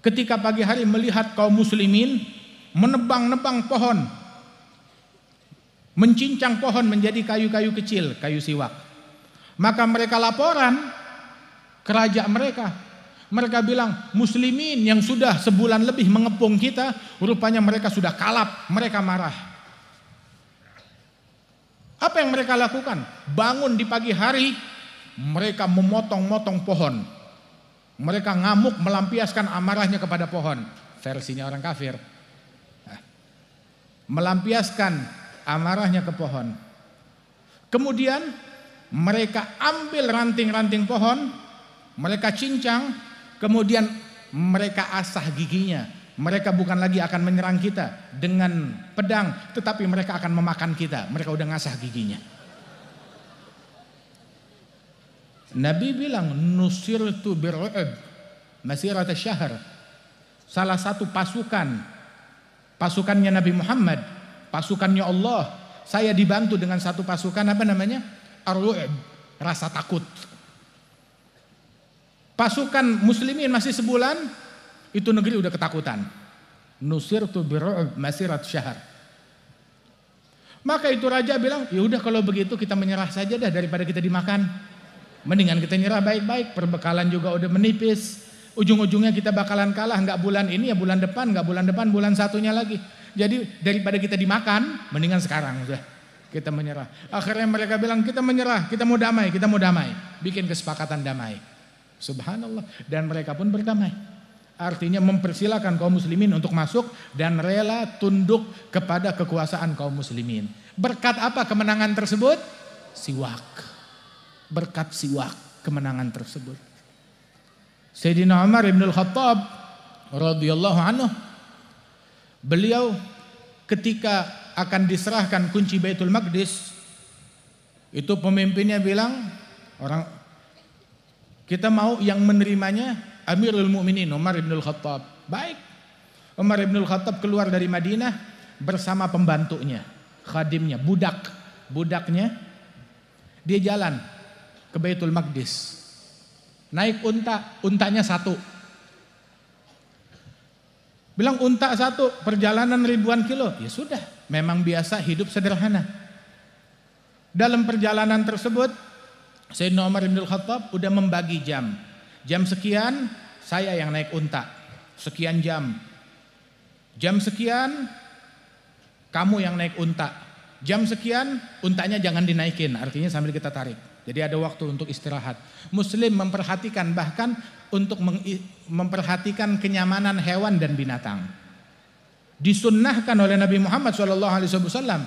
Ketika pagi hari melihat kaum muslimin menebang-nebang pohon, mencincang pohon menjadi kayu-kayu kecil, kayu siwak, maka mereka laporan ke raja mereka. Mereka bilang, muslimin yang sudah sebulan lebih mengepung kita, rupanya mereka sudah kalap, mereka marah. Apa yang mereka lakukan? Bangun di pagi hari, mereka memotong-motong pohon. Mereka ngamuk melampiaskan amarahnya kepada pohon. Versinya orang kafir. Nah, melampiaskan amarahnya ke pohon. Kemudian mereka ambil ranting-ranting pohon, mereka cincang, kemudian mereka asah giginya. Mereka bukan lagi akan menyerang kita dengan pedang, tetapi mereka akan memakan kita. Mereka udah ngasah giginya. Nabi bilang, nusirtu bir'ub masirata syahr. Salah satu pasukannya Nabi Muhammad, pasukannya Allah, saya dibantu dengan satu pasukan, apa namanya? Ar-ru'ub, rasa takut. Pasukan muslimin masih sebulan, itu negeri udah ketakutan. Nusirtu bir'ub masirat syahr. Maka itu raja bilang, ya udah kalau begitu kita menyerah saja dah daripada kita dimakan. Mendingan kita nyerah baik-baik, perbekalan juga udah menipis. Ujung-ujungnya kita bakalan kalah, nggak bulan ini ya bulan depan, nggak bulan depan, bulan satunya lagi. Jadi daripada kita dimakan, mendingan sekarang udah kita menyerah. Akhirnya mereka bilang kita menyerah, kita mau damai, bikin kesepakatan damai. Subhanallah, dan mereka pun berdamai. Artinya mempersilahkan kaum muslimin untuk masuk dan rela tunduk kepada kekuasaan kaum muslimin. Berkat apa kemenangan tersebut? Siwak. Berkat siwak kemenangan tersebut. Sayyidina Umar ibn al-Khattab radhiyallahu anhu, beliau ketika akan diserahkan kunci Baitul Maqdis, itu pemimpinnya bilang, kita mau yang menerimanya Amirul Mukminin Umar ibn al-Khattab. Baik. Umar ibn al-Khattab keluar dari Madinah bersama pembantunya, khadimnya, budaknya. Dia jalan ke Baitul Maqdis. Naik untanya satu. Bilang unta satu, perjalanan ribuan kilo. Ya sudah, memang biasa hidup sederhana. Dalam perjalanan tersebut, Sayyidina Umar bin Khattab udah membagi jam. Jam sekian saya yang naik unta, sekian jam. Jam sekian kamu yang naik unta. Jam sekian untanya jangan dinaikin, artinya sambil kita tarik. Jadi ada waktu untuk istirahat. Muslim memperhatikan, bahkan untuk memperhatikan kenyamanan hewan dan binatang. Disunnahkan oleh Nabi Muhammad SAW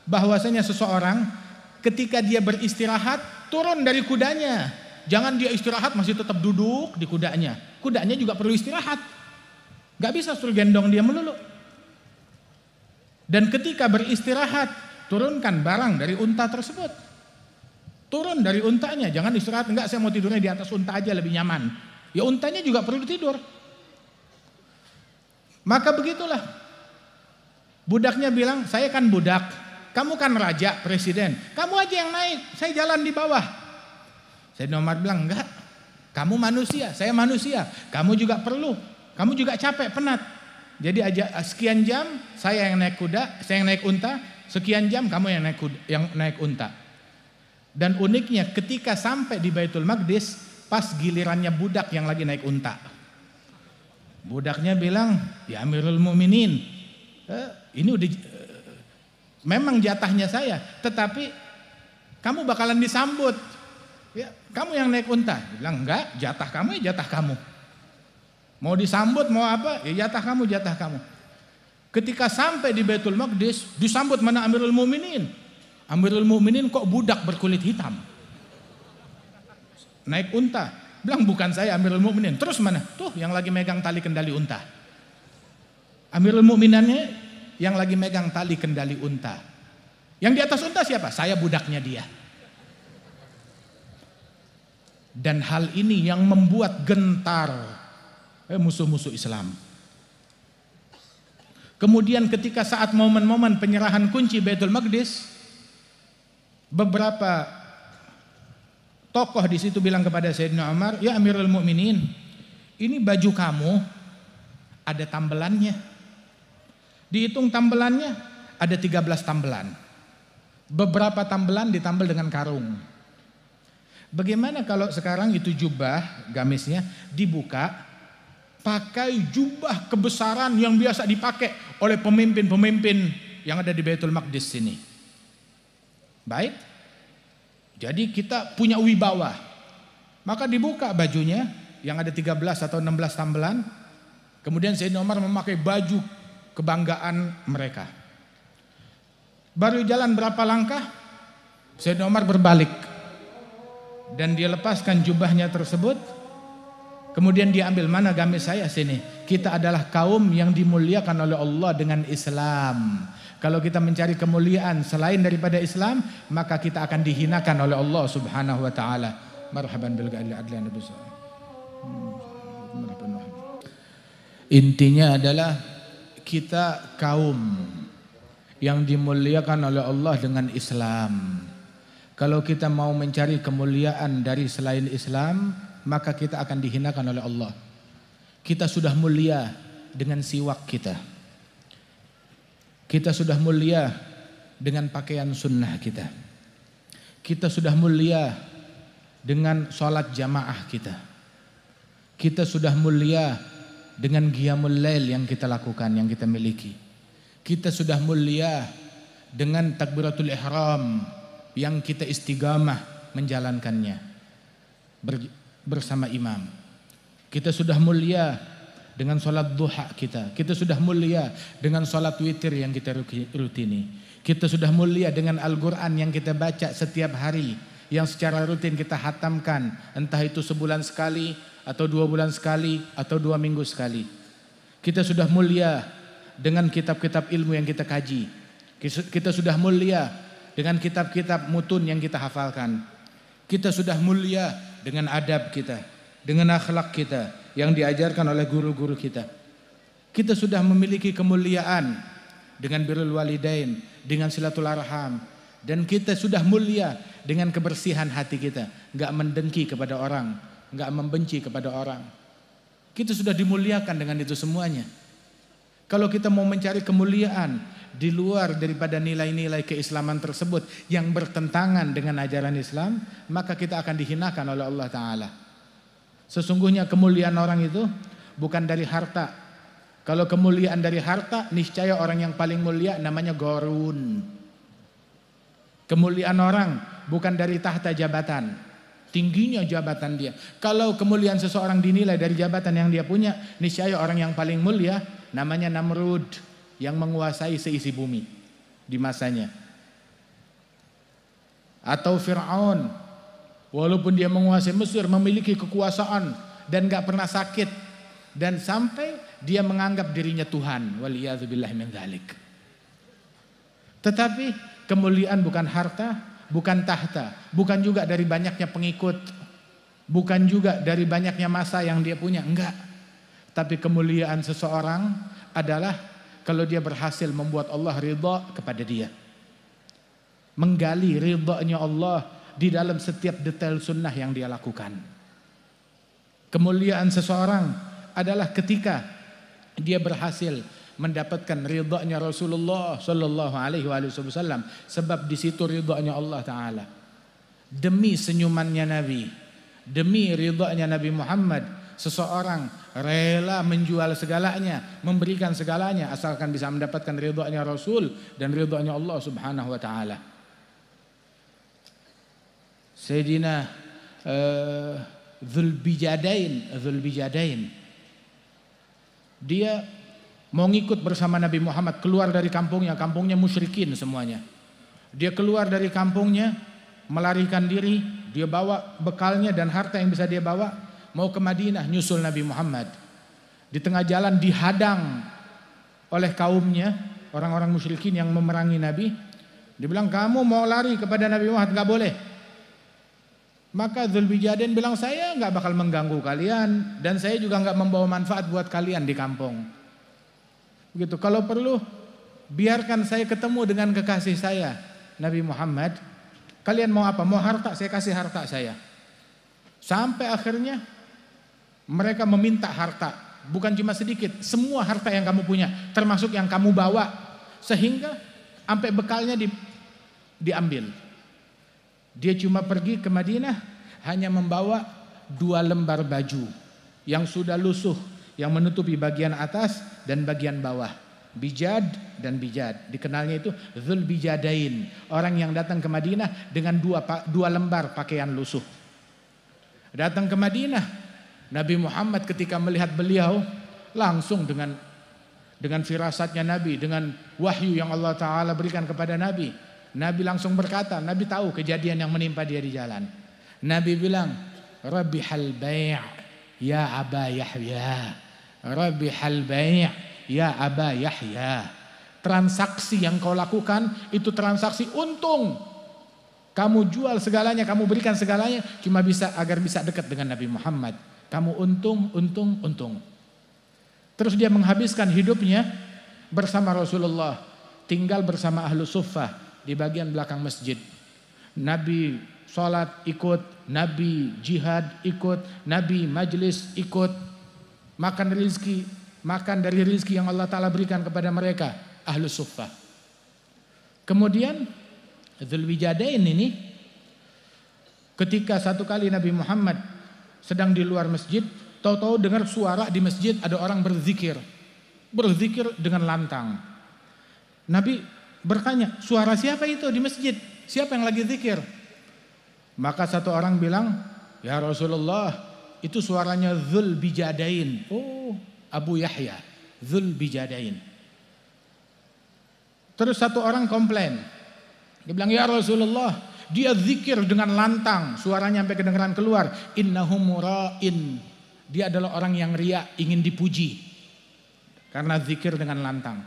bahwasanya seseorang ketika dia beristirahat turun dari kudanya. Jangan dia istirahat masih tetap duduk di kudanya. Kudanya juga perlu istirahat. Gak bisa suruh gendong dia melulu. Dan ketika beristirahat, turunkan barang dari unta tersebut. Turun dari untanya, jangan istirahat, enggak saya mau tidurnya di atas unta aja lebih nyaman. Ya untanya juga perlu tidur. Maka begitulah. Budaknya bilang, saya kan budak, kamu kan raja, presiden, kamu aja yang naik, saya jalan di bawah. Sayyidina Umar bilang, enggak, kamu manusia, saya manusia, kamu juga perlu, kamu juga capek, penat. Jadi aja sekian jam saya yang naik kuda, saya yang naik unta, sekian jam kamu yang naik unta. Dan uniknya ketika sampai di Baitul Maqdis, pas gilirannya budak yang lagi naik unta. Budaknya bilang, ya Amirul Mukminin, ini udah memang jatahnya saya, tetapi kamu bakalan disambut. Ya, kamu yang naik unta. Dia bilang, enggak, jatah kamu ya jatah kamu. Mau disambut mau apa? Ya jatah kamu. Ketika sampai di Baitul Maqdis, disambut mana Amirul Mukminin? Amirul Mukminin kok budak berkulit hitam, naik unta. Bilang bukan saya Amirul Mukminin. Terus mana? Tuh yang lagi megang tali kendali unta. Amirul Mukminannya yang lagi megang tali kendali unta. Yang di atas unta siapa? Saya budaknya dia. Dan hal ini yang membuat gentar musuh-musuh Islam. Kemudian ketika saat momen-momen penyerahan kunci Baitul Maqdis, beberapa tokoh di situ bilang kepada Sayyidina Umar, ya Amirul Mukminin, ini baju kamu ada tambelannya. Dihitung tambelannya ada 13 tambelan. Beberapa tambelan ditambel dengan karung. Bagaimana kalau sekarang itu jubah gamisnya dibuka, pakai jubah kebesaran yang biasa dipakai oleh pemimpin-pemimpin yang ada di Baitul Maqdis sini. Baik, jadi kita punya wibawa. Maka dibuka bajunya yang ada 13 atau 16 tambelan. Kemudian Sayyidina Umar memakai baju kebanggaan mereka. Baru jalan berapa langkah, Sayyidina Umar berbalik dan dia lepaskan jubahnya tersebut. Kemudian dia ambil, mana gamis saya, sini. Kita adalah kaum yang dimuliakan oleh Allah dengan Islam. Kalau kita mencari kemuliaan selain daripada Islam, maka kita akan dihinakan oleh Allah Subhanahu wa taala. Marhaban bil adlan nabi. Intinya adalah kita kaum yang dimuliakan oleh Allah dengan Islam. Kalau kita mau mencari kemuliaan dari selain Islam, maka kita akan dihinakan oleh Allah. Kita sudah mulia dengan siwak kita. Kita sudah mulia dengan pakaian sunnah kita. Kita sudah mulia dengan sholat jamaah kita. Kita sudah mulia dengan qiyamul lail yang kita lakukan, yang kita miliki. Kita sudah mulia dengan takbiratul ihram yang kita istiqamah menjalankannya bersama imam. Kita sudah mulia dengan sholat duha kita. Kita sudah mulia dengan sholat witir yang kita rutini. Kita sudah mulia dengan Al-Quran yang kita baca setiap hari, yang secara rutin kita hatamkan, entah itu sebulan sekali atau 2 bulan sekali atau 2 minggu sekali. Kita sudah mulia dengan kitab-kitab ilmu yang kita kaji. Kita sudah mulia dengan kitab-kitab mutun yang kita hafalkan. Kita sudah mulia dengan adab kita, dengan akhlak kita yang diajarkan oleh guru-guru kita. Kita sudah memiliki kemuliaan dengan birrul walidain, dengan silaturahim, dan kita sudah mulia dengan kebersihan hati kita, enggak mendengki kepada orang, enggak membenci kepada orang. Kita sudah dimuliakan dengan itu semuanya. Kalau kita mau mencari kemuliaan di luar daripada nilai-nilai keislaman tersebut yang bertentangan dengan ajaran Islam, maka kita akan dihinakan oleh Allah Ta'ala. Sesungguhnya kemuliaan orang itu bukan dari harta. Kalau kemuliaan dari harta, niscaya orang yang paling mulia namanya Qarun. Kemuliaan orang bukan dari tahta jabatan, tingginya jabatan dia. Kalau kemuliaan seseorang dinilai dari jabatan yang dia punya, niscaya orang yang paling mulia namanya Namrud yang menguasai seisi bumi di masanya. Atau Fir'aun, walaupun dia menguasai Mesir, memiliki kekuasaan dan gak pernah sakit, dan sampai dia menganggap dirinya Tuhan. Waliyadzubillahi min dzalik. Tetapi kemuliaan bukan harta, bukan tahta, bukan juga dari banyaknya pengikut, bukan juga dari banyaknya masa yang dia punya, enggak. Tapi kemuliaan seseorang adalah kalau dia berhasil membuat Allah ridha kepada dia, menggali ridhanya Allah di dalam setiap detail sunnah yang dia lakukan. Kemuliaan seseorang adalah ketika dia berhasil mendapatkan ridhanya Rasulullah sallallahu alaihi wasallam, sebab di situ ridhanya Allah Ta'ala. Demi senyumannya Nabi, demi ridhanya Nabi Muhammad, seseorang rela menjual segalanya, memberikan segalanya asalkan bisa mendapatkan ridhanya Rasul dan ridhanya Allah Subhanahu wa taala. Sayyidina Dzulbijadain dia mau ngikut bersama Nabi Muhammad keluar dari kampungnya, kampungnya musyrikin semuanya. Dia keluar dari kampungnya, melarikan diri, dia bawa bekalnya dan harta yang bisa dia bawa, mau ke Madinah nyusul Nabi Muhammad. Di tengah jalan dihadang oleh kaumnya, orang-orang musyrikin yang memerangi Nabi. Dia bilang, kamu mau lari kepada Nabi Muhammad, gak boleh. Maka Dzulbijadain bilang, saya gak bakal mengganggu kalian, dan saya juga gak membawa manfaat buat kalian di kampung. Begitu, kalau perlu biarkan saya ketemu dengan kekasih saya Nabi Muhammad. Kalian mau apa? Mau harta? Saya kasih harta saya. Sampai akhirnya mereka meminta harta, bukan cuma sedikit, semua harta yang kamu punya, termasuk yang kamu bawa, sehingga sampai bekalnya diambil. Dia cuma pergi ke Madinah hanya membawa 2 lembar baju yang sudah lusuh, yang menutupi bagian atas dan bagian bawah. Bijad dan bijad, dikenalnya itu Dzulbijadain, orang yang datang ke Madinah dengan 2 lembar pakaian lusuh. Datang ke Madinah, Nabi Muhammad ketika melihat beliau langsung dengan dengan firasatnya Nabi, dengan wahyu yang Allah Ta'ala berikan kepada Nabi. Nabi langsung berkata, Nabi tahu kejadian yang menimpa dia di jalan. Nabi bilang, Rabihal bai' ya Aba Yahya. Rabihal bai' ya Aba Yahya. Transaksi yang kau lakukan itu transaksi untung. Kamu jual segalanya, kamu berikan segalanya cuma bisa agar bisa dekat dengan Nabi Muhammad. Kamu untung. Terus dia menghabiskan hidupnya bersama Rasulullah, tinggal bersama ahlu suffah di bagian belakang masjid. Nabi sholat ikut, Nabi jihad ikut, Nabi majlis ikut, makan dari rizki yang Allah Ta'ala berikan kepada mereka, ahlu suffah. Kemudian Dzulwijadain ini ketika satu kali Nabi Muhammad sedang di luar masjid, tahu-tahu dengar suara di masjid ada orang berzikir dengan lantang. Nabi bertanya, suara siapa itu di masjid? Siapa yang lagi zikir? Maka satu orang bilang, ya Rasulullah, itu suaranya Dzulwijadain. Oh, Abu Yahya, Dzulwijadain. Terus satu orang komplain. Dia bilang, ya Rasulullah, dia zikir dengan lantang, suaranya sampai kedengaran keluar. Innahu mura'in. Dia adalah orang yang riya, ingin dipuji karena zikir dengan lantang.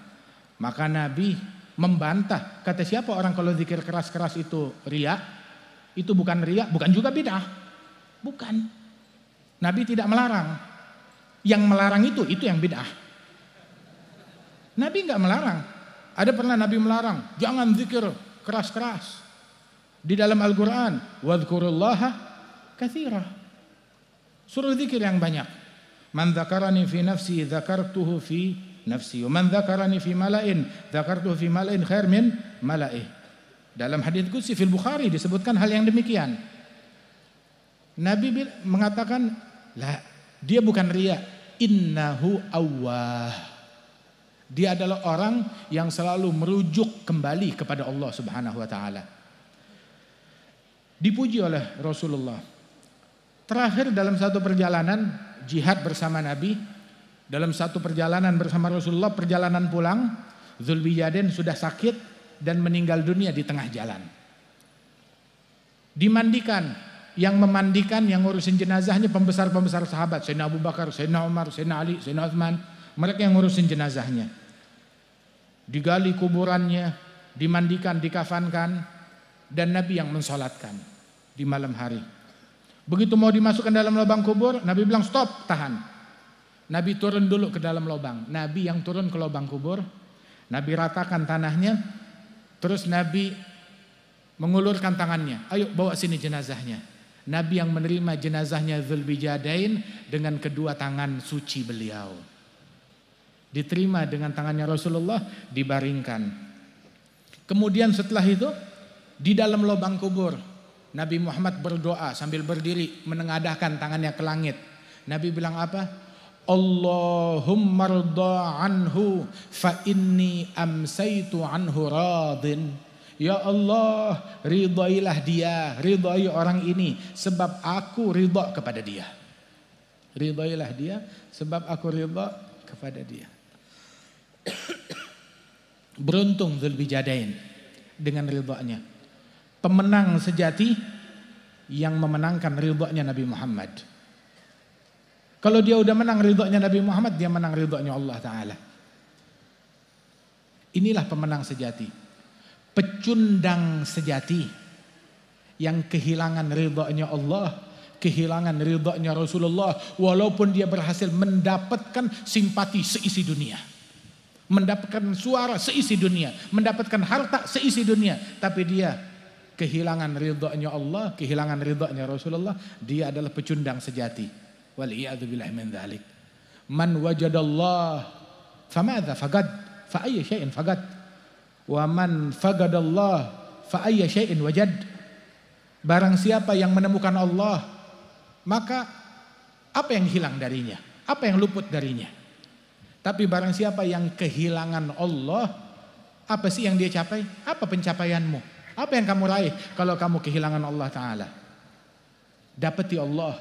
Maka Nabi membantah, kata siapa orang kalau zikir keras-keras itu riya? Itu bukan riya, bukan juga bid'ah. Bukan. Nabi tidak melarang. Yang melarang itu yang bid'ah. Nabi enggak melarang. Ada pernah Nabi melarang, jangan zikir keras-keras. Di dalam Al-Quran, wadhkurullaha katsira. Suruh zikir yang banyak. Man dzakarani fi nafsi dzakartuhu fi nafsi, wa man dzakarani fi mala'in dzakartuhu fi mala'in khair min mala'ih. Dalam hadits qudsi fil Bukhari disebutkan hal yang demikian. Nabi mengatakan, la, dia bukan riya, innahu awwah. Dia adalah orang yang selalu merujuk kembali kepada Allah Subhanahu wa taala. Dipuji oleh Rasulullah. Terakhir dalam satu perjalanan jihad bersama Nabi, dalam satu perjalanan bersama Rasulullah, perjalanan pulang, Dzulwijadain sudah sakit dan meninggal dunia di tengah jalan. Dimandikan, yang memandikan, yang ngurusin jenazahnya pembesar-pembesar sahabat, Sayyidina Abu Bakar, Sayyidina Umar, Sayyidina Ali, Sayyidina Utsman. Mereka yang ngurusin jenazahnya. Digali kuburannya, dimandikan, dikafankan, dan Nabi yang mensolatkan di malam hari. Begitu mau dimasukkan dalam lubang kubur, Nabi bilang stop, tahan. Nabi turun dulu ke dalam lubang. Nabi yang turun ke lubang kubur, Nabi ratakan tanahnya, terus Nabi mengulurkan tangannya, ayo bawa sini jenazahnya. Nabi yang menerima jenazahnya Dzulwijadain dengan kedua tangan suci beliau. Diterima dengan tangannya Rasulullah, dibaringkan. Kemudian setelah itu di dalam lubang kubur Nabi Muhammad berdoa sambil berdiri menengadahkan tangannya ke langit. Nabi bilang apa? Allahumma rda anhu fa inni amsaitu anhu radin. Ya Allah, ridailah dia, ridai orang ini sebab aku ridha kepada dia. Ridailah dia sebab aku ridha kepada dia. Beruntung Dzulwijadain dengan ridhonya. Pemenang sejati yang memenangkan ridhonya Nabi Muhammad. Kalau dia udah menang ridhonya Nabi Muhammad, dia menang ridhonya Allah Ta'ala. Inilah pemenang sejati. Pecundang sejati yang kehilangan ridhonya Allah, kehilangan ridhonya Rasulullah, walaupun dia berhasil mendapatkan simpati seisi dunia, mendapatkan suara seisi dunia, mendapatkan harta seisi dunia, tapi dia kehilangan ridhonya Allah, kehilangan ridhonya Rasulullah. Dia adalah pecundang sejati. Wal'iyadzubillah min dzalik. Man wajadallah famadza faqad fa ayya syai'in faqad wa man faqadallah fa ayya syai'in wajad. Barang siapa yang menemukan Allah, maka apa yang hilang darinya? Apa yang luput darinya? Tapi barang siapa yang kehilangan Allah, apa sih yang dia capai? Apa pencapaianmu? Apa yang kamu raih kalau kamu kehilangan Allah Ta'ala? Dapati Allah.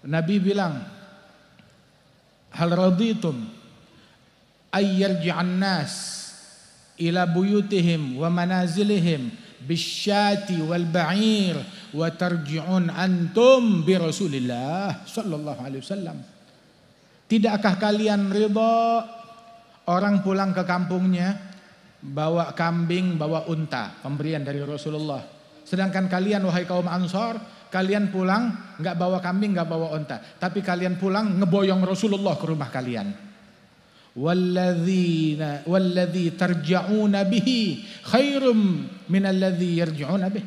Nabi bilang, hal raditum ay yarji'an nas ila buyutihim wa manazilihim bisyati wal ba'ir wa tarji'un antum bi Rasulillah sallallahu alaihi wasallam. Tidakkah kalian ridha orang pulang ke kampungnya bawa kambing, bawa unta, pemberian dari Rasulullah. Sedangkan kalian wahai kaum Ansar, kalian pulang enggak bawa kambing, enggak bawa unta, tapi kalian pulang ngeboyong Rasulullah ke rumah kalian. Walladzi tarja'una bihi khairum minalladzi yarji'una bih.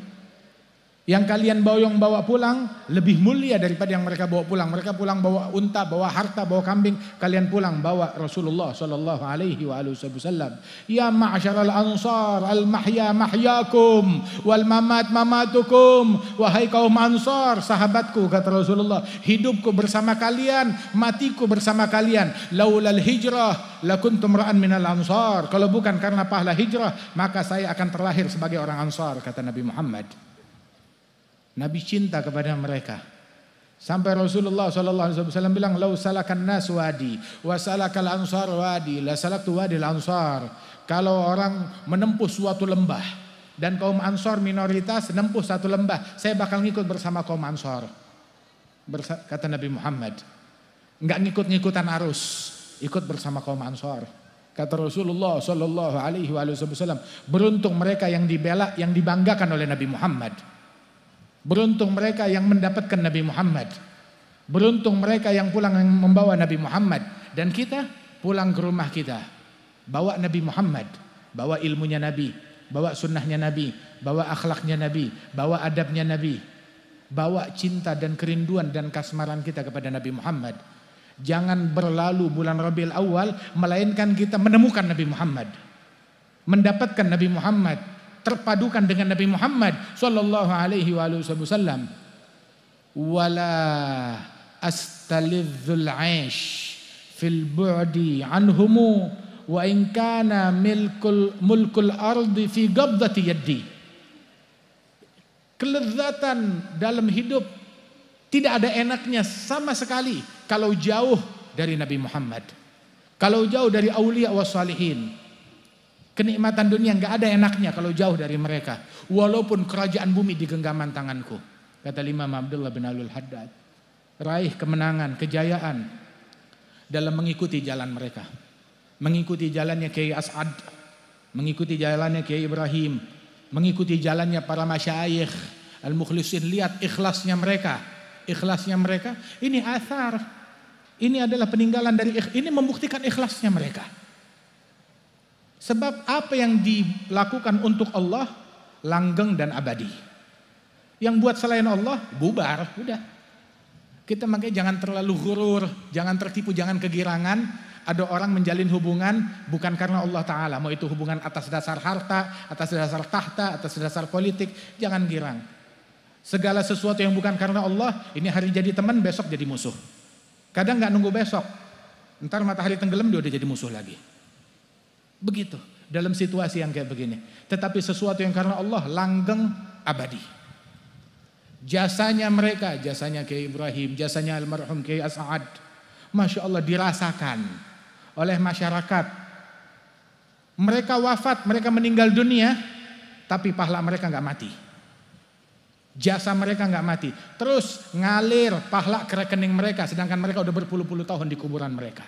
Yang kalian boyong bawa pulang lebih mulia daripada yang mereka bawa pulang. Mereka pulang bawa unta, bawa harta, bawa kambing. Kalian pulang bawa Rasulullah sallallahu alaihi wasallam. Ya ma'syaral ansar, al mahya mahyakum wal mamat mamatukum. Wahai kaum Ansar, sahabatku, kata Rasulullah, hidupku bersama kalian, matiku bersama kalian. Laulal hijrah lakuntum ra'an minal ansar. Kalau bukan karena pahala hijrah, maka saya akan terlahir sebagai orang Ansar, kata Nabi Muhammad. Nabi cinta kepada mereka. Sampai Rasulullah SAW bilang, "Lau salakan nas wadi, wa salakal ansar wadi, la salaktu wadil ansar." Kalau orang menempuh suatu lembah dan kaum Ansar minoritas menempuh satu lembah, saya bakal ngikut bersama kaum Ansar. Kata Nabi Muhammad. Enggak ngikut-ngikutan arus, ikut bersama kaum Ansar. Kata Rasulullah SAW, beruntung mereka yang dibela, yang dibanggakan oleh Nabi Muhammad. Beruntung mereka yang mendapatkan Nabi Muhammad. Beruntung mereka yang pulang yang membawa Nabi Muhammad. Dan kita pulang ke rumah kita, bawa Nabi Muhammad, bawa ilmunya Nabi, bawa sunnahnya Nabi, bawa akhlaknya Nabi, bawa adabnya Nabi, bawa cinta dan kerinduan dan kasmaran kita kepada Nabi Muhammad. Jangan berlalu bulan Rabiul Awal melainkan kita menemukan Nabi Muhammad, mendapatkan Nabi Muhammad, terpadukan dengan Nabi Muhammad sallallahu alaihi wasallam. Wala astalidzul 'aish fil bu'di anhumu wa in kana mulkul ardi fi qabdati yaddi. Kelezatan dalam hidup tidak ada enaknya sama sekali kalau jauh dari Nabi Muhammad, kalau jauh dari aulia wassalihin. Kenikmatan dunia enggak ada enaknya kalau jauh dari mereka. Walaupun kerajaan bumi di genggaman tanganku. Kata Imam Abdullah bin Alul Haddad. Raih kemenangan, kejayaan dalam mengikuti jalan mereka. Mengikuti jalannya Kiai As'ad, mengikuti jalannya Kiai Ibrahim, mengikuti jalannya para masyayikh al-mukhlisin. Lihat ikhlasnya mereka. Ikhlasnya mereka. Ini athar. Ini adalah peninggalan dari ini membuktikan ikhlasnya mereka. Sebab apa yang dilakukan untuk Allah langgeng dan abadi. Yang buat selain Allah bubar, udah. Kita makanya jangan terlalu ghurur, jangan tertipu, jangan kegirangan. Ada orang menjalin hubungan bukan karena Allah Ta'ala. Mau itu hubungan atas dasar harta, atas dasar tahta, atas dasar politik, jangan girang. Segala sesuatu yang bukan karena Allah, ini hari jadi teman, besok jadi musuh. Kadang gak nunggu besok, ntar matahari tenggelam dia udah jadi musuh lagi. Begitu dalam situasi yang kayak begini. Tetapi sesuatu yang karena Allah langgeng abadi. Jasanya mereka, jasanya Kiai Ibrahim, jasanya almarhum Kiai As'ad, Masya Allah dirasakan oleh masyarakat. Mereka wafat, mereka meninggal dunia, tapi pahala mereka gak mati. Jasa mereka gak mati. Terus ngalir pahala ke rekening mereka, sedangkan mereka udah berpuluh-puluh tahun di kuburan mereka.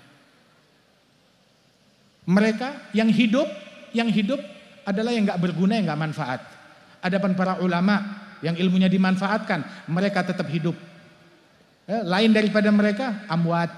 Mereka yang hidup adalah yang gak berguna, yang gak manfaat. Adapun para ulama yang ilmunya dimanfaatkan, mereka tetap hidup. Lain daripada mereka, amwat.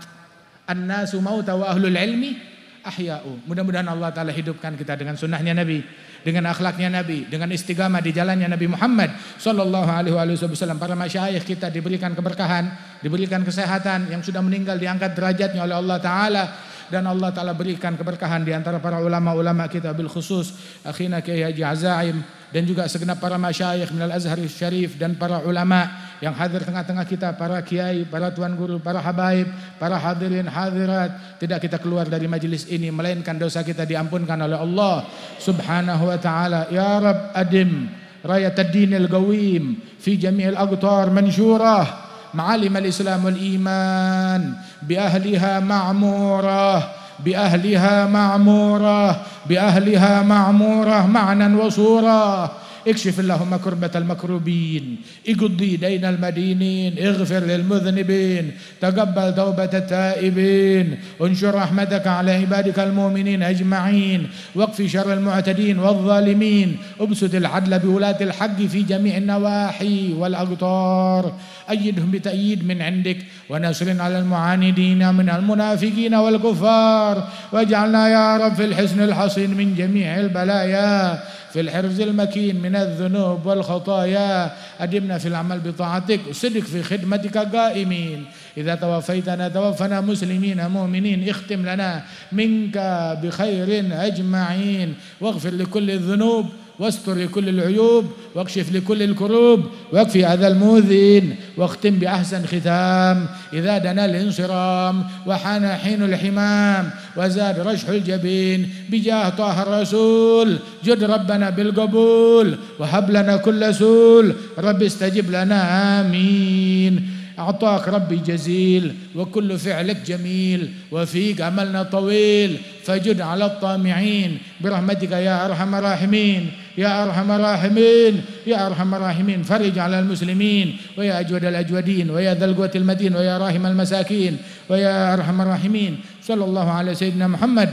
An-nasu mauta wa ahlul ilmi ahya'u. Mudah-mudahan Allah Ta'ala hidupkan kita dengan sunnahnya Nabi, dengan akhlaknya Nabi, dengan istiqamah di jalannya Nabi Muhammad sallallahu alaihi wasallam. Para masyayikh kita diberikan keberkahan, diberikan kesehatan, yang sudah meninggal diangkat derajatnya oleh Allah Ta'ala. Dan Allah Ta'ala berikan keberkahan di antara para ulama-ulama kita, bil khusus akhina Kiai Haji Azaim, dan juga segenap para masyayikh minal Azhar Syarif, dan para ulama yang hadir tengah-tengah kita, para kiai, para tuan guru, para habaib, para hadirin hadirat. Tidak kita keluar dari majlis ini melainkan dosa kita diampunkan oleh Allah Subhanahu wa Ta'ala. Ya Rabb adim rayat ad-dinil qawim fi jami'il aqtar mansyurah معالم الإسلام والإيمان بأهلها معمورة، بأهلها معمورة، بأهلها معمورة معنى وصورة. اكشف اللهم كربة المكروبين، اقضي دين المدينين، اغفر للمذنبين، تقبل توبة التائبين، انشر رحمتك على عبادك المؤمنين أجمعين، واكف شر المعتدين والظالمين، ابسط العدل بولاة الحق في جميع النواحي والأقطار، أيدهم بتأييد من عندك ونصر على المعاندين من المنافقين والكفار، واجعلنا يا رب في الحصن الحصين من جميع البلايا، في الحرز المكين من الذنوب والخطايا، أدمنا في العمل بطاعتك وصدق في خدمتك قائمين. إذا توفيتنا توفنا مسلمين مؤمنين، اختم لنا منك بخير أجمعين، واغفر لكل الذنوب، واستر لكل العيوب، واكشف لكل الكروب، واكفي أذى المؤذين، واختم بأحسن ختام. إذا دنا الانصرام وحان حين الحمام وزاد رشح الجبين، بجاه طه الرسول جد ربنا بالقبول، وهب لنا كل سول، رب استجب لنا آمين. أعطاك ربي جزيل وكل فعلك جميل، وفيك عملنا طويل، فجد على الطامعين برحمتك يا أرحم الراحمين، يا أرحم الراحمين، يا أرحم الراحمين. فرج على المسلمين، ويا أجود الأجودين، ويا ذا القوة المتين، ويا راحم المساكين، ويا أرحم الراحمين. صلى الله على سيدنا محمد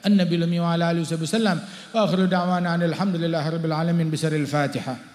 النبي الأمي وعلى آله وصحبه وسلم، وآخر دعوانا أن الحمد لله رب العالمين بسر الفاتحة.